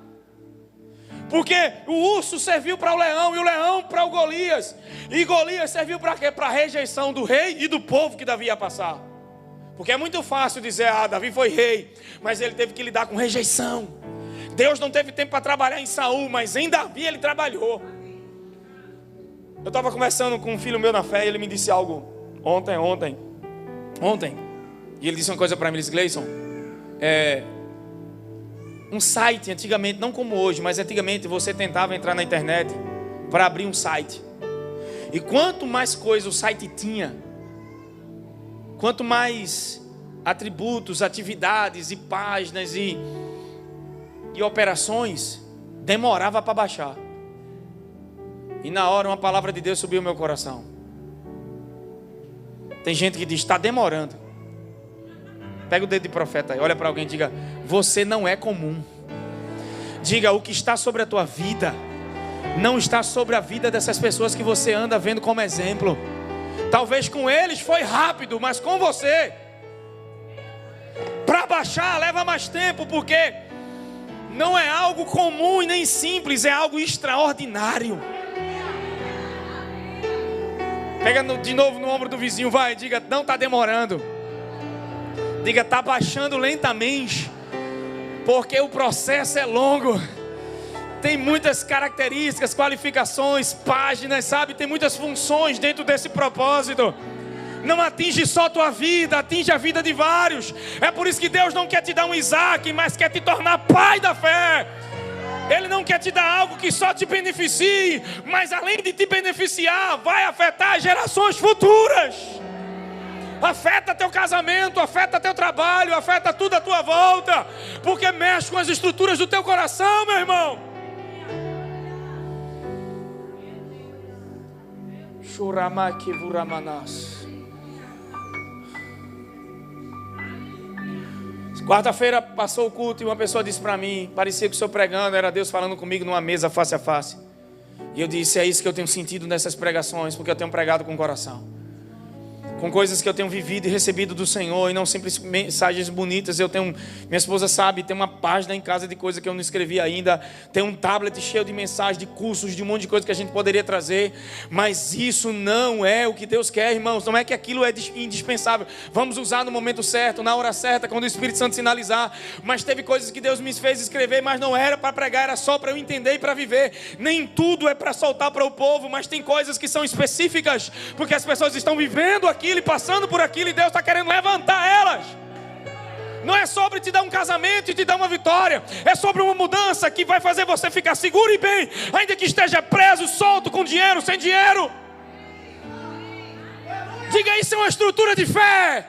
Porque o urso serviu para o leão e o leão para o Golias. E Golias serviu para quê? Para a rejeição do rei e do povo que Davi ia passar. Porque é muito fácil dizer, Davi foi rei, mas ele teve que lidar com rejeição. Deus não teve tempo para trabalhar em Saul, mas em Davi ele trabalhou. Eu estava conversando com um filho meu na fé e ele me disse algo ontem. E ele disse uma coisa para mim, ele disse, Gleison, um site antigamente, não como hoje, mas antigamente você tentava entrar na internet para abrir um site. E quanto mais coisa o site tinha, quanto mais atributos, atividades e páginas e operações, demorava para baixar. E na hora uma palavra de Deus subiu ao meu coração. Tem gente que diz, está demorando. Pega o dedo de profeta aí, olha para alguém e diga, você não é comum. Diga, o que está sobre a tua vida não está sobre a vida dessas pessoas que você anda vendo como exemplo. Talvez com eles foi rápido, mas com você, para baixar leva mais tempo, porque não é algo comum e nem simples, é algo extraordinário. Pega de novo no ombro do vizinho, vai, diga, não está demorando. Diga, está baixando lentamente, porque o processo é longo. Tem muitas características, qualificações, páginas, sabe? Tem muitas funções dentro desse propósito. Não atinge só a tua vida, atinge a vida de vários. É por isso que Deus não quer te dar um Isaac, mas quer te tornar pai da fé. Ele não quer te dar algo que só te beneficie, mas além de te beneficiar, vai afetar gerações futuras. Afeta teu casamento, afeta teu trabalho, afeta tudo à tua volta, porque mexe com as estruturas do teu coração, meu irmão. Quarta-feira passou o culto e uma pessoa disse para mim, parecia que o senhor pregando era Deus falando comigo numa mesa face a face. E eu disse, é isso que eu tenho sentido nessas pregações, porque eu tenho pregado com o coração. Com coisas que eu tenho vivido e recebido do Senhor, e não simples mensagens bonitas. Minha esposa sabe, tem uma página em casa de coisa que eu não escrevi ainda, tem um tablet cheio de mensagens, de cursos, de um monte de coisa que a gente poderia trazer, mas isso não é o que Deus quer, irmãos. Não é que aquilo é indispensável, vamos usar no momento certo, na hora certa, quando o Espírito Santo sinalizar. Mas teve coisas que Deus me fez escrever, mas não era para pregar, era só para eu entender e para viver. Nem tudo é para soltar para o povo, mas tem coisas que são específicas, porque as pessoas estão vivendo aquilo e passando por aquilo, e Deus está querendo levantar elas. Não é sobre te dar um casamento e te dar uma vitória, é sobre uma mudança que vai fazer você ficar seguro e bem, ainda que esteja preso, solto, com dinheiro, sem dinheiro. Diga, isso é uma estrutura de fé.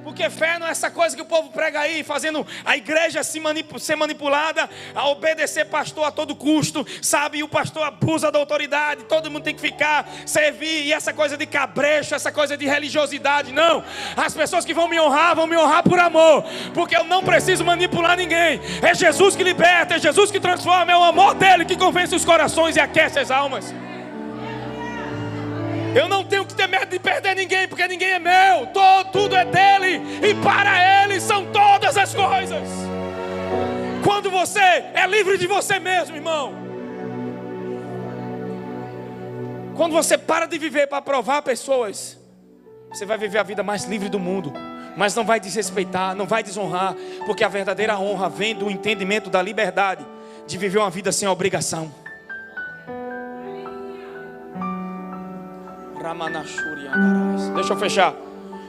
Porque fé não é essa coisa que o povo prega aí, fazendo a igreja ser manipulada, a obedecer pastor a todo custo, sabe? E o pastor abusa da autoridade, todo mundo tem que ficar, servir, e essa coisa de cabrecho, essa coisa de religiosidade. Não, as pessoas que vão me honrar por amor, porque eu não preciso manipular ninguém. É Jesus que liberta, é Jesus que transforma, é o amor dele que convence os corações e aquece as almas. Eu não tenho que ter medo de perder ninguém, porque ninguém é meu, tudo é dele, e para ele são todas as coisas. Quando você é livre de você mesmo, irmão, quando você para de viver para provar pessoas, você vai viver a vida mais livre do mundo, mas não vai desrespeitar, não vai desonrar, porque a verdadeira honra vem do entendimento da liberdade de viver uma vida sem obrigação. Deixa eu fechar.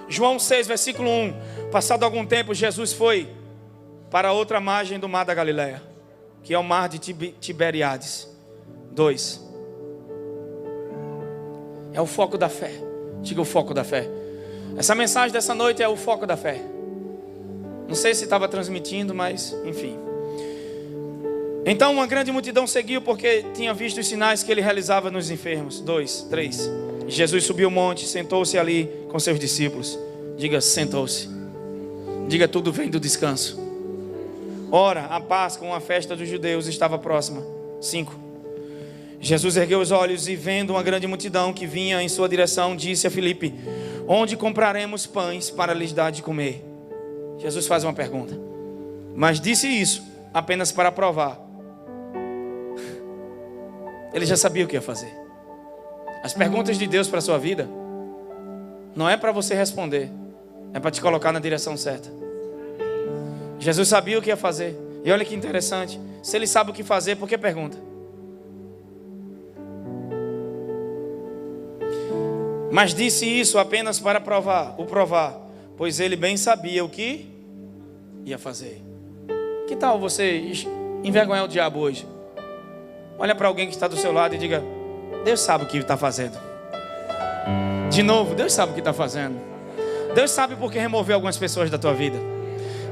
João 6, versículo 1. Passado algum tempo, Jesus foi para outra margem do mar da Galileia, que é o mar de Tiberíades. 2. É o foco da fé. Diga o foco da fé. Essa mensagem dessa noite é o foco da fé. Não sei se estava transmitindo, mas enfim. Então uma grande multidão seguiu, porque tinha visto os sinais que ele realizava nos enfermos. 2, 3. Jesus subiu o monte, sentou-se ali com seus discípulos. Diga, sentou-se. Diga, tudo vem do descanso. Ora, a Páscoa, uma festa dos judeus, estava próxima. 5. Jesus ergueu os olhos e, vendo uma grande multidão que vinha em sua direção, disse a Filipe: onde compraremos pães para lhes dar de comer? Jesus faz uma pergunta, mas disse isso apenas para provar. Ele já sabia o que ia fazer. As perguntas de Deus para a sua vida não é para você responder, é para te colocar na direção certa. Jesus sabia o que ia fazer. E olha que interessante, se ele sabe o que fazer, por que pergunta? Mas disse isso apenas para provar, pois ele bem sabia o que ia fazer. Que tal você envergonhar o diabo hoje? Olha para alguém que está do seu lado e diga: Deus sabe o que está fazendo. De novo, Deus sabe o que está fazendo. Deus sabe por que removeu algumas pessoas da tua vida.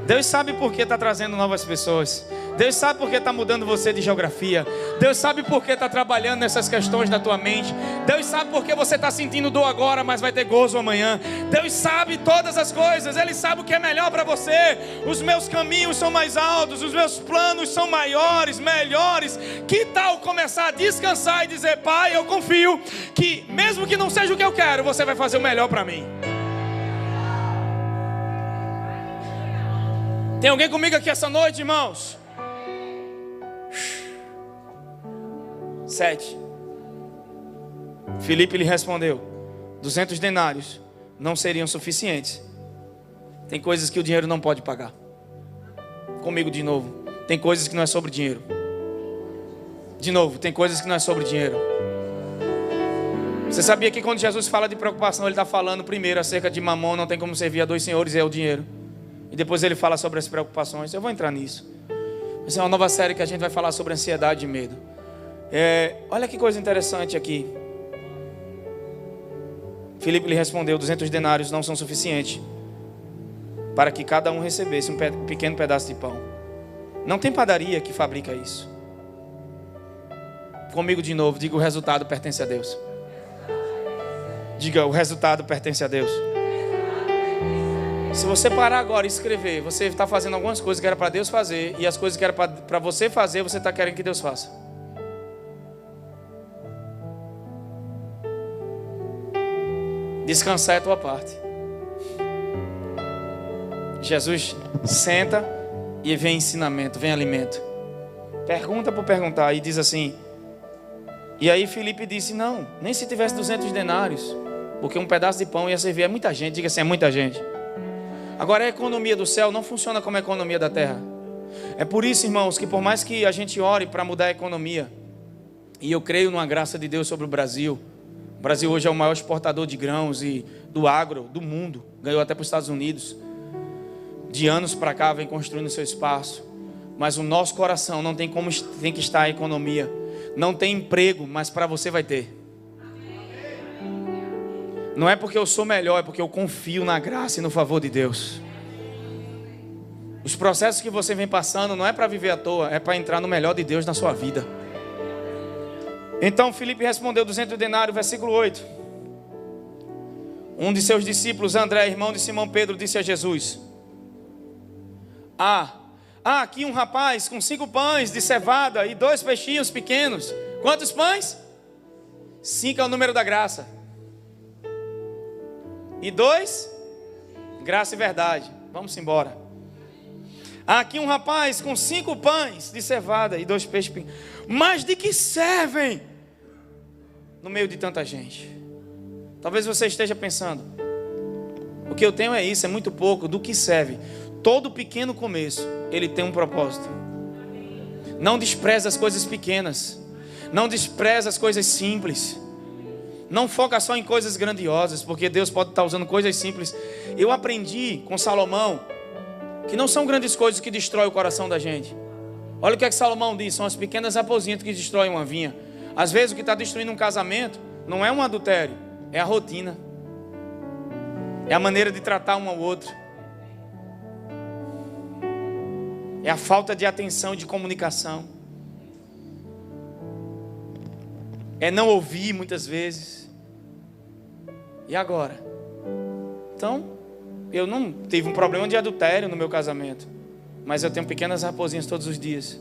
Deus sabe por que está trazendo novas pessoas. Deus sabe por que está mudando você de geografia. Deus sabe por que está trabalhando nessas questões da tua mente. Deus sabe por que você está sentindo dor agora, mas vai ter gozo amanhã. Deus sabe todas as coisas. Ele sabe o que é melhor para você. Os meus caminhos são mais altos, os meus planos são maiores, melhores. Que tal começar a descansar e dizer: Pai, eu confio que mesmo que não seja o que eu quero, você vai fazer o melhor para mim. Tem alguém comigo aqui essa noite, irmãos? 7. Filipe lhe respondeu: 200 denários não seriam suficientes. Tem coisas que o dinheiro não pode pagar. Comigo de novo. Tem coisas que não é sobre dinheiro. De novo, tem coisas que não é sobre dinheiro. Você sabia que quando Jesus fala de preocupação, ele está falando primeiro acerca de mamão, não tem como servir a dois senhores, é o dinheiro. E depois ele fala sobre as preocupações. Eu vou entrar nisso. Essa é uma nova série que a gente vai falar sobre ansiedade e medo. Olha que coisa interessante aqui. Filipe lhe respondeu: 200 denários não são suficientes para que cada um recebesse um pequeno pedaço de pão. Não tem padaria que fabrica isso. Comigo de novo, diga: o resultado pertence a Deus. Diga: o resultado pertence a Deus. Se você parar agora e escrever, você está fazendo algumas coisas que era para Deus fazer, e as coisas que era para você fazer, você está querendo que Deus faça. Descansar é a tua parte. Jesus senta e vem ensinamento, vem alimento. Pergunta por perguntar, e diz assim: e aí Filipe disse: não, nem se tivesse 200 denários, porque um pedaço de pão ia servir a muita gente. Diga assim: é muita gente. Agora, a economia do céu não funciona como a economia da terra. É por isso, irmãos, que por mais que a gente ore para mudar a economia, e eu creio numa graça de Deus sobre o Brasil hoje é o maior exportador de grãos e do agro do mundo, ganhou até para os Estados Unidos. De anos para cá vem construindo seu espaço, mas o nosso coração não tem como, tem que estar a economia. Não tem emprego, mas para você vai ter. Não é porque eu sou melhor, é porque eu confio na graça e no favor de Deus. Os processos que você vem passando não é para viver à toa, é para entrar no melhor de Deus na sua vida. Então Filipe respondeu 200 denários, versículo 8. Um de seus discípulos, André, irmão de Simão Pedro, disse a Jesus: há aqui um rapaz com 5 pães de cevada e 2 peixinhos pequenos. Quantos pães? 5 é o número da graça. E 2, graça e verdade. Vamos embora. Há aqui um rapaz com 5 pães de cevada e 2 peixes pequenos. Mas de que servem no meio de tanta gente? Talvez você esteja pensando: o que eu tenho é isso, é muito pouco. Do que serve? Todo pequeno começo, ele tem um propósito. Não despreza as coisas pequenas. Não despreza as coisas simples. Não foca só em coisas grandiosas, porque Deus pode estar usando coisas simples. Eu aprendi com Salomão que não são grandes coisas que destroem o coração da gente. Olha o que é que Salomão diz: são as pequenas raposinhas que destroem uma vinha. Às vezes o que está destruindo um casamento não é um adultério, é a rotina, é a maneira de tratar um ao outro, é a falta de atenção e de comunicação, é não ouvir muitas vezes. E agora? Então, eu não tive um problema de adultério no meu casamento, mas eu tenho pequenas raposinhas todos os dias.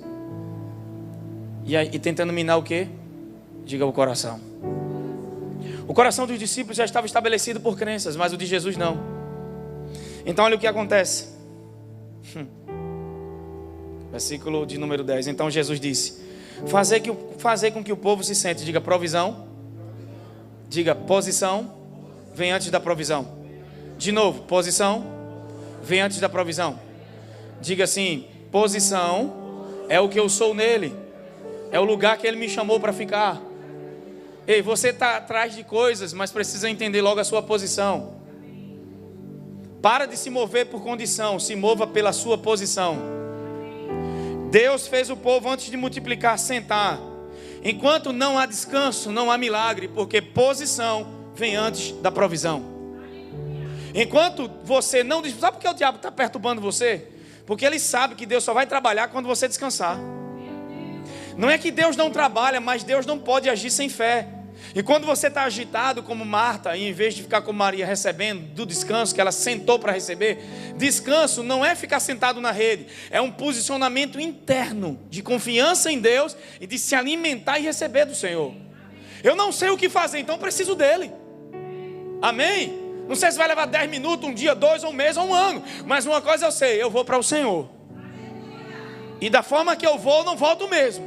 E tentando minar o quê? Diga o coração. O coração dos discípulos já estava estabelecido por crenças, mas o de Jesus não. Então olha o que acontece. Versículo de número 10. Então Jesus disse: fazer com que o povo se sente. Diga provisão. Diga posição. Vem antes da provisão. De novo, posição vem antes da provisão. Diga assim: posição é o que eu sou nele, é o lugar que ele me chamou para ficar. Ei, você está atrás de coisas, mas precisa entender logo a sua posição. Para de se mover por condição, se mova pela sua posição. Deus fez o povo antes de multiplicar sentar. Enquanto não há descanso, não há milagre, porque posição vem antes da provisão. Enquanto você não... Sabe por que o diabo está perturbando você? Porque ele sabe que Deus só vai trabalhar quando você descansar. Não é que Deus não trabalha, mas Deus não pode agir sem fé. E quando você está agitado como Marta, e em vez de ficar como Maria recebendo do descanso que ela sentou para receber, descanso não é ficar sentado na rede, é um posicionamento interno de confiança em Deus e de se alimentar e receber do Senhor. Eu não sei o que fazer, então preciso dele. Amém? Não sei se vai levar 10 minutos, um dia, 2, um mês ou um ano, mas uma coisa eu sei: eu vou para o Senhor. E da forma que eu vou, eu não volto mesmo.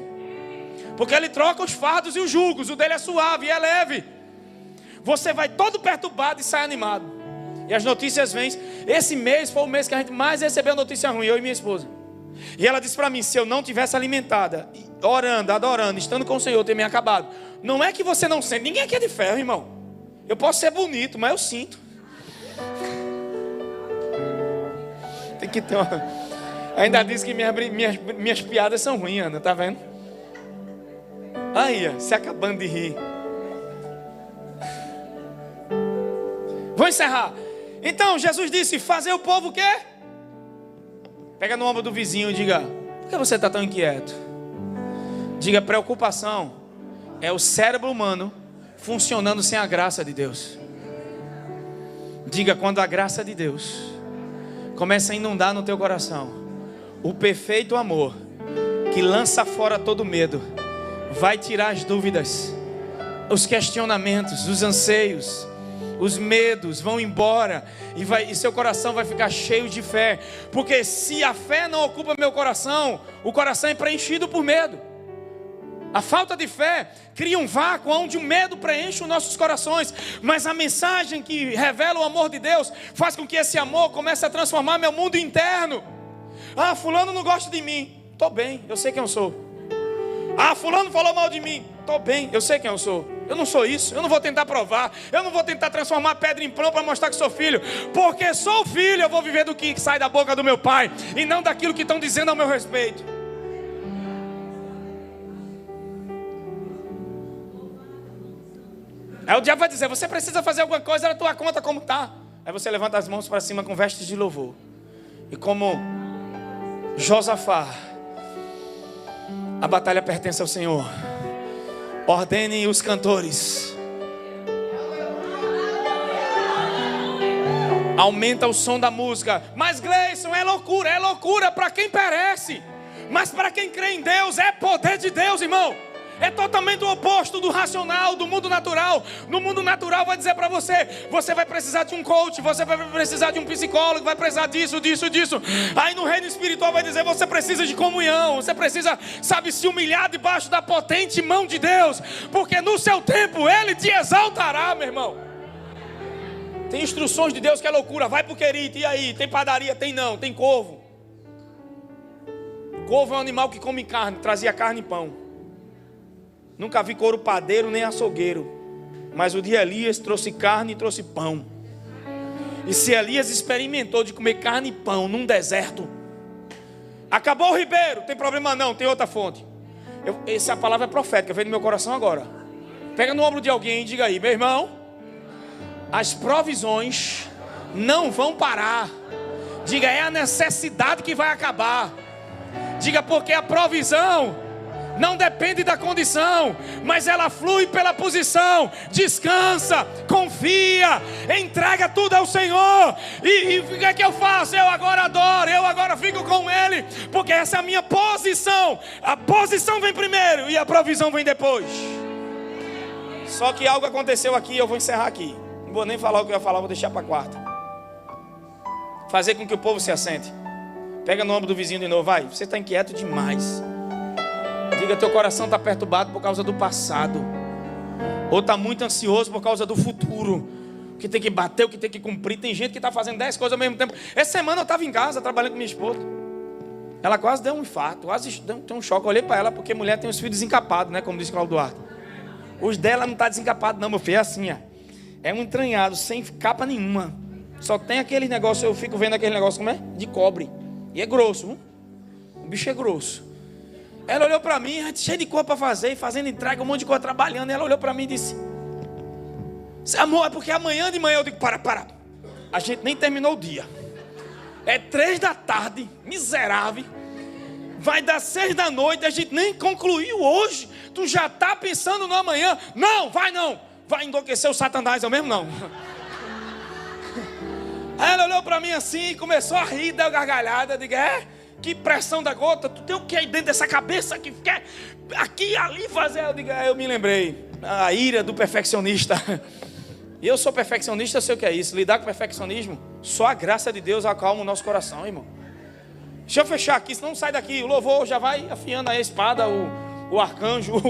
Porque ele troca os fardos e os jugos. O dele é suave e é leve. Você vai todo perturbado e sai animado. E as notícias vêm. Esse mês foi o mês que a gente mais recebeu notícia ruim, eu e minha esposa. E ela disse para mim: se eu não tivesse alimentada, orando, adorando, estando com o Senhor, ter me acabado. Não é que você não sente. Ninguém aqui é de ferro, irmão. Eu posso ser bonito, mas eu sinto. Tem que ter uma... Ainda diz que minhas piadas são ruins, Ana, tá vendo? Aí, ó, se acabando de rir. Vou encerrar. Então Jesus disse: fazer o povo o quê? Pega no ombro do vizinho e diga: por que você está tão inquieto? Diga: preocupação é o cérebro humano funcionando sem a graça de Deus. Diga: quando a graça de Deus começa a inundar no teu coração, o perfeito amor que lança fora todo medo vai tirar as dúvidas, os questionamentos, os anseios, os medos vão embora e seu coração vai ficar cheio de fé. Porque se a fé não ocupa meu coração, o coração é preenchido por medo. A falta de fé cria um vácuo onde o medo preenche os nossos corações. Mas a mensagem que revela o amor de Deus faz com que esse amor comece a transformar meu mundo interno. Ah, fulano não gosta de mim. Estou bem, eu sei quem eu sou. Ah, fulano falou mal de mim. Estou bem, eu sei quem eu sou. Eu não sou isso, eu não vou tentar provar. Eu não vou tentar transformar pedra em pão para mostrar que sou filho. Porque sou filho, eu vou viver do que sai da boca do meu pai, e não daquilo que estão dizendo ao meu respeito. Aí o diabo vai dizer, você precisa fazer alguma coisa na tua conta como está. Aí você levanta as mãos para cima com vestes de louvor. E como Josafá, a batalha pertence ao Senhor. Ordenem os cantores. Aumenta o som da música. Mas Gleison, é loucura para quem perece. Mas para quem crê em Deus, é poder de Deus, irmão. É totalmente o oposto do racional, do mundo natural. No mundo natural vai dizer para você, você vai precisar de um coach, você vai precisar de um psicólogo, vai precisar disso. Aí no reino espiritual vai dizer, você precisa de comunhão, você precisa, sabe, se humilhar debaixo da potente mão de Deus, porque no seu tempo Ele te exaltará, meu irmão. Tem instruções de Deus que é loucura, vai pro Querite, e aí? Tem padaria? Tem não, tem corvo. Corvo é um animal que come carne, trazia carne e pão. Nunca vi couro padeiro nem açougueiro. Mas o de Elias trouxe carne e trouxe pão. E se Elias experimentou de comer carne e pão num deserto, acabou o ribeiro, tem problema não, tem outra fonte. Essa palavra é profética, veio no meu coração agora. Pega no ombro de alguém e diga aí, meu irmão, as provisões não vão parar. Diga, é a necessidade que vai acabar. Diga, porque a provisão não depende da condição, mas ela flui pela posição. Descansa, confia, entrega tudo ao Senhor. E o que é que eu faço? Eu agora adoro, eu agora fico com Ele, porque essa é a minha posição. A posição vem primeiro e a provisão vem depois. Só que algo aconteceu aqui, eu vou encerrar aqui. Não vou nem falar o que eu ia falar, vou deixar para quarta. Fazer com que o povo se assente. Pega no ombro do vizinho de novo, vai. Você está inquieto demais. Diga, teu coração está perturbado por causa do passado. Ou está muito ansioso por causa do futuro. O que tem que bater, o que tem que cumprir. Tem gente que está fazendo 10 coisas ao mesmo tempo. Essa semana eu estava em casa, trabalhando com minha esposa. Ela quase deu um infarto, quase deu um choque. Eu olhei para ela, porque mulher tem os filhos desencapados, né? Como disse Cláudio Duarte. Os dela não está desencapado não, meu filho. É assim, ó. É um entranhado, sem capa nenhuma. Só tem aquele negócio, eu fico vendo aquele negócio, como é? De cobre. E é grosso, o bicho é grosso. Ela olhou para mim, cheio de coisa para fazer, fazendo entrega, um monte de coisa, trabalhando. E ela olhou para mim e disse, amor, é porque amanhã de manhã. Eu digo, para. A gente nem terminou o dia. É 3 da tarde, miserável. Vai dar 6 da noite, a gente nem concluiu hoje. Tu já está pensando no amanhã. Não, vai não. Vai enlouquecer o Satanás, eu mesmo não. Aí ela olhou para mim assim, começou a rir, deu gargalhada. Eu digo, que pressão da gota, tu tem o que aí dentro dessa cabeça que quer aqui e ali fazer? Eu digo, eu me lembrei, a ira do perfeccionista. E eu sou perfeccionista, eu sei o que é isso. Lidar com perfeccionismo, só a graça de Deus acalma o nosso coração, irmão. Deixa eu fechar aqui, senão sai daqui. O louvor já vai afiando aí a espada, o arcanjo,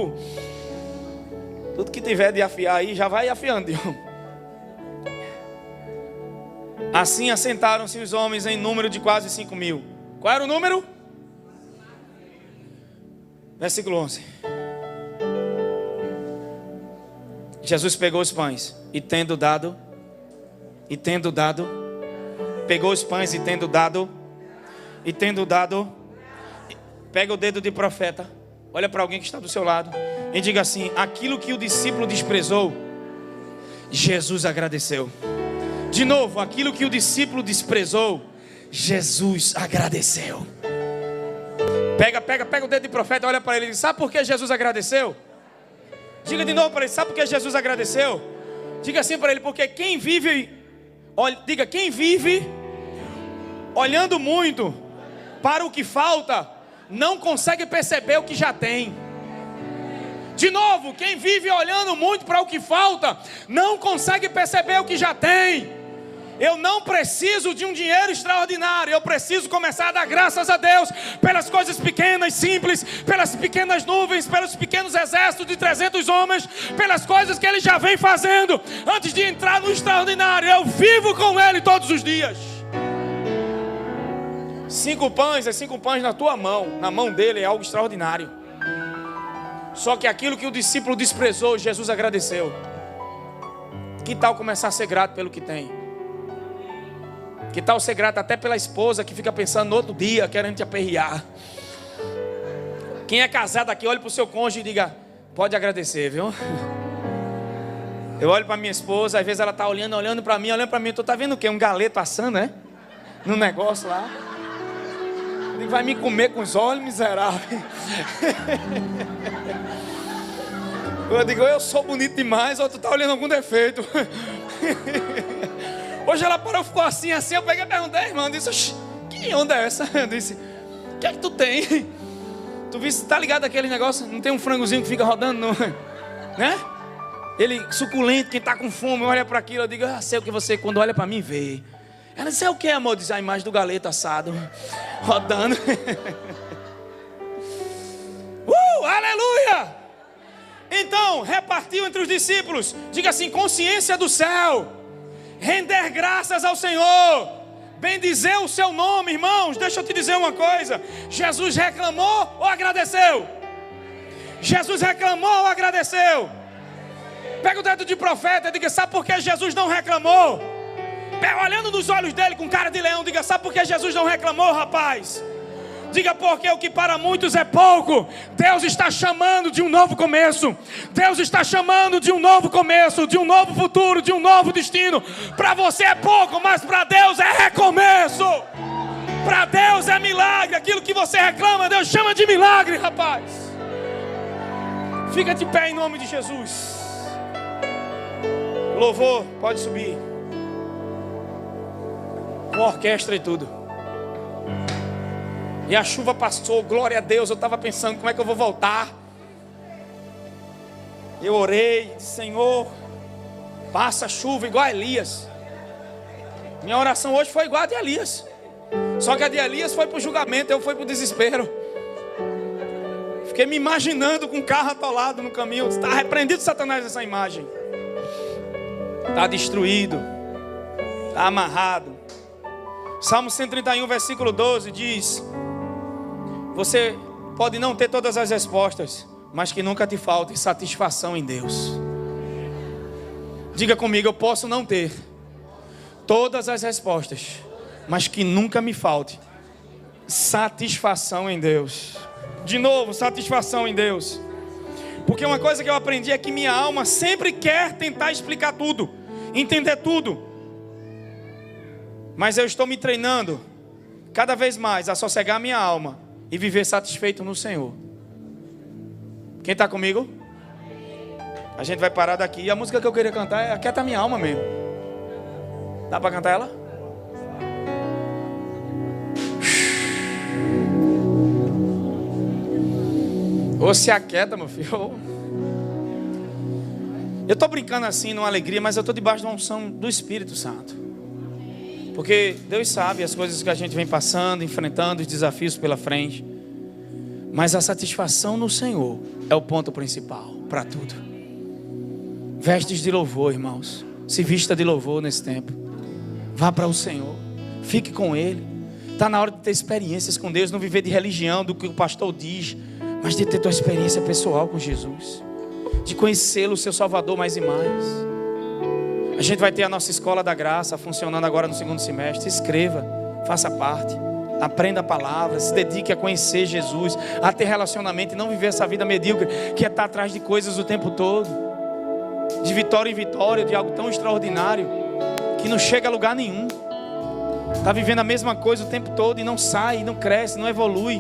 tudo que tiver de afiar aí, já vai afiando, irmão. Assim assentaram-se os homens em número de quase 5.000. Qual era o número? Versículo 11. Jesus pegou os pães e tendo dado, pegou os pães e tendo dado, pega o dedo de profeta, olha para alguém que está do seu lado e diga assim, aquilo que o discípulo desprezou, Jesus agradeceu. De novo, aquilo que o discípulo desprezou, Jesus agradeceu. Pega o dedo de profeta, olha para ele e diz, sabe por que Jesus agradeceu? Diga de novo para ele, sabe por que Jesus agradeceu? Diga assim para ele, porque quem vive olhando muito para o que falta, não consegue perceber o que já tem. De novo, quem vive olhando muito para o que falta, não consegue perceber o que já tem. Eu não preciso de um dinheiro extraordinário. Eu preciso começar a dar graças a Deus pelas coisas pequenas, simples, pelas pequenas nuvens, pelos pequenos exércitos de 300 homens, pelas coisas que Ele já vem fazendo antes de entrar no extraordinário. Eu vivo com Ele todos os dias. 5 pães é 5 pães na tua mão. Na mão dele é algo extraordinário. Só que aquilo que o discípulo desprezou, Jesus agradeceu. Que tal começar a ser grato pelo que tem? Que tal ser grato até pela esposa que fica pensando no outro dia, querendo te aperrear? Quem é casado aqui, olhe para o seu cônjuge e diga, pode agradecer, viu? Eu olho para minha esposa, às vezes ela tá olhando para mim, tu tá vendo o quê? Um galeto assando, né? No negócio lá. Ele vai me comer com os olhos, miserável. Eu digo, eu sou bonito demais, ou tu tá olhando algum defeito. Hoje ela parou, ficou assim, eu peguei e perguntei, irmão, disse, que onda é essa? Eu disse, o que é que tu tem? Tu viu, tá ligado aquele negócio? Não tem um frangozinho que fica rodando, não, né? Ele suculento, quem tá com fome, olha para aquilo, eu digo, sei o que você, quando olha para mim, vê. Ela disse, é o que, amor? Diz, a imagem do galeto assado, rodando. Aleluia! Então, repartiu entre os discípulos, diga assim, consciência do céu, render graças ao Senhor, bendizer o seu nome, irmãos. Deixa eu te dizer uma coisa, Jesus reclamou ou agradeceu? Jesus reclamou ou agradeceu? Pega o dedo de profeta e diga, sabe por que Jesus não reclamou? Pega, olhando nos olhos dele com cara de leão, diga, sabe por que Jesus não reclamou, rapaz? Diga, porque o que para muitos é pouco, Deus está chamando de um novo começo. Deus está chamando de um novo começo, de um novo futuro, de um novo destino. Para você é pouco, mas para Deus é recomeço. Para Deus é milagre. Aquilo que você reclama, Deus chama de milagre, rapaz. Fica de pé em nome de Jesus. Louvor, pode subir. Com orquestra e tudo. E a chuva passou, glória a Deus. Eu estava pensando, como é que eu vou voltar? Eu orei, Senhor, passa a chuva igual a Elias. Minha oração hoje foi igual a de Elias. Só que a de Elias foi para o julgamento, eu fui para o desespero. Fiquei me imaginando com o carro atolado no caminho. Está repreendido, Satanás, essa imagem. Está destruído, está amarrado. Salmo 131, versículo 12 diz: você pode não ter todas as respostas, mas que nunca te falte satisfação em Deus. Diga comigo, eu posso não ter todas as respostas, mas que nunca me falte satisfação em Deus. De novo, satisfação em Deus. Porque uma coisa que eu aprendi é que minha alma sempre quer tentar explicar tudo, entender tudo. Mas eu estou me treinando cada vez mais a sossegar minha alma e viver satisfeito no Senhor. Quem está comigo? A gente vai parar daqui. E a música que eu queria cantar é Aquieta Minha Alma mesmo. Dá para cantar ela? Ou se aquieta, meu filho. Eu estou brincando assim, numa alegria, mas eu estou debaixo de uma unção do Espírito Santo. Porque Deus sabe as coisas que a gente vem passando, enfrentando, os desafios pela frente. Mas a satisfação no Senhor é o ponto principal para tudo. Vestes de louvor, irmãos. Se vista de louvor nesse tempo. Vá para o Senhor. Fique com Ele. Está na hora de ter experiências com Deus. Não viver de religião, do que o pastor diz, mas de ter tua experiência pessoal com Jesus. De conhecê-lo, seu Salvador, mais e mais. A gente vai ter a nossa escola da graça funcionando agora no segundo semestre. Se inscreva, faça parte. Aprenda a palavra, se dedique a conhecer Jesus, a ter relacionamento e não viver essa vida medíocre que é estar atrás de coisas o tempo todo, de vitória em vitória, de algo tão extraordinário que não chega a lugar nenhum. Está vivendo a mesma coisa o tempo todo e não sai, não cresce, não evolui.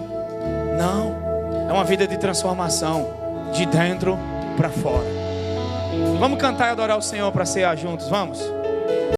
Não, é uma vida de transformação, de dentro para fora. Vamos cantar e adorar o Senhor para cear juntos, vamos?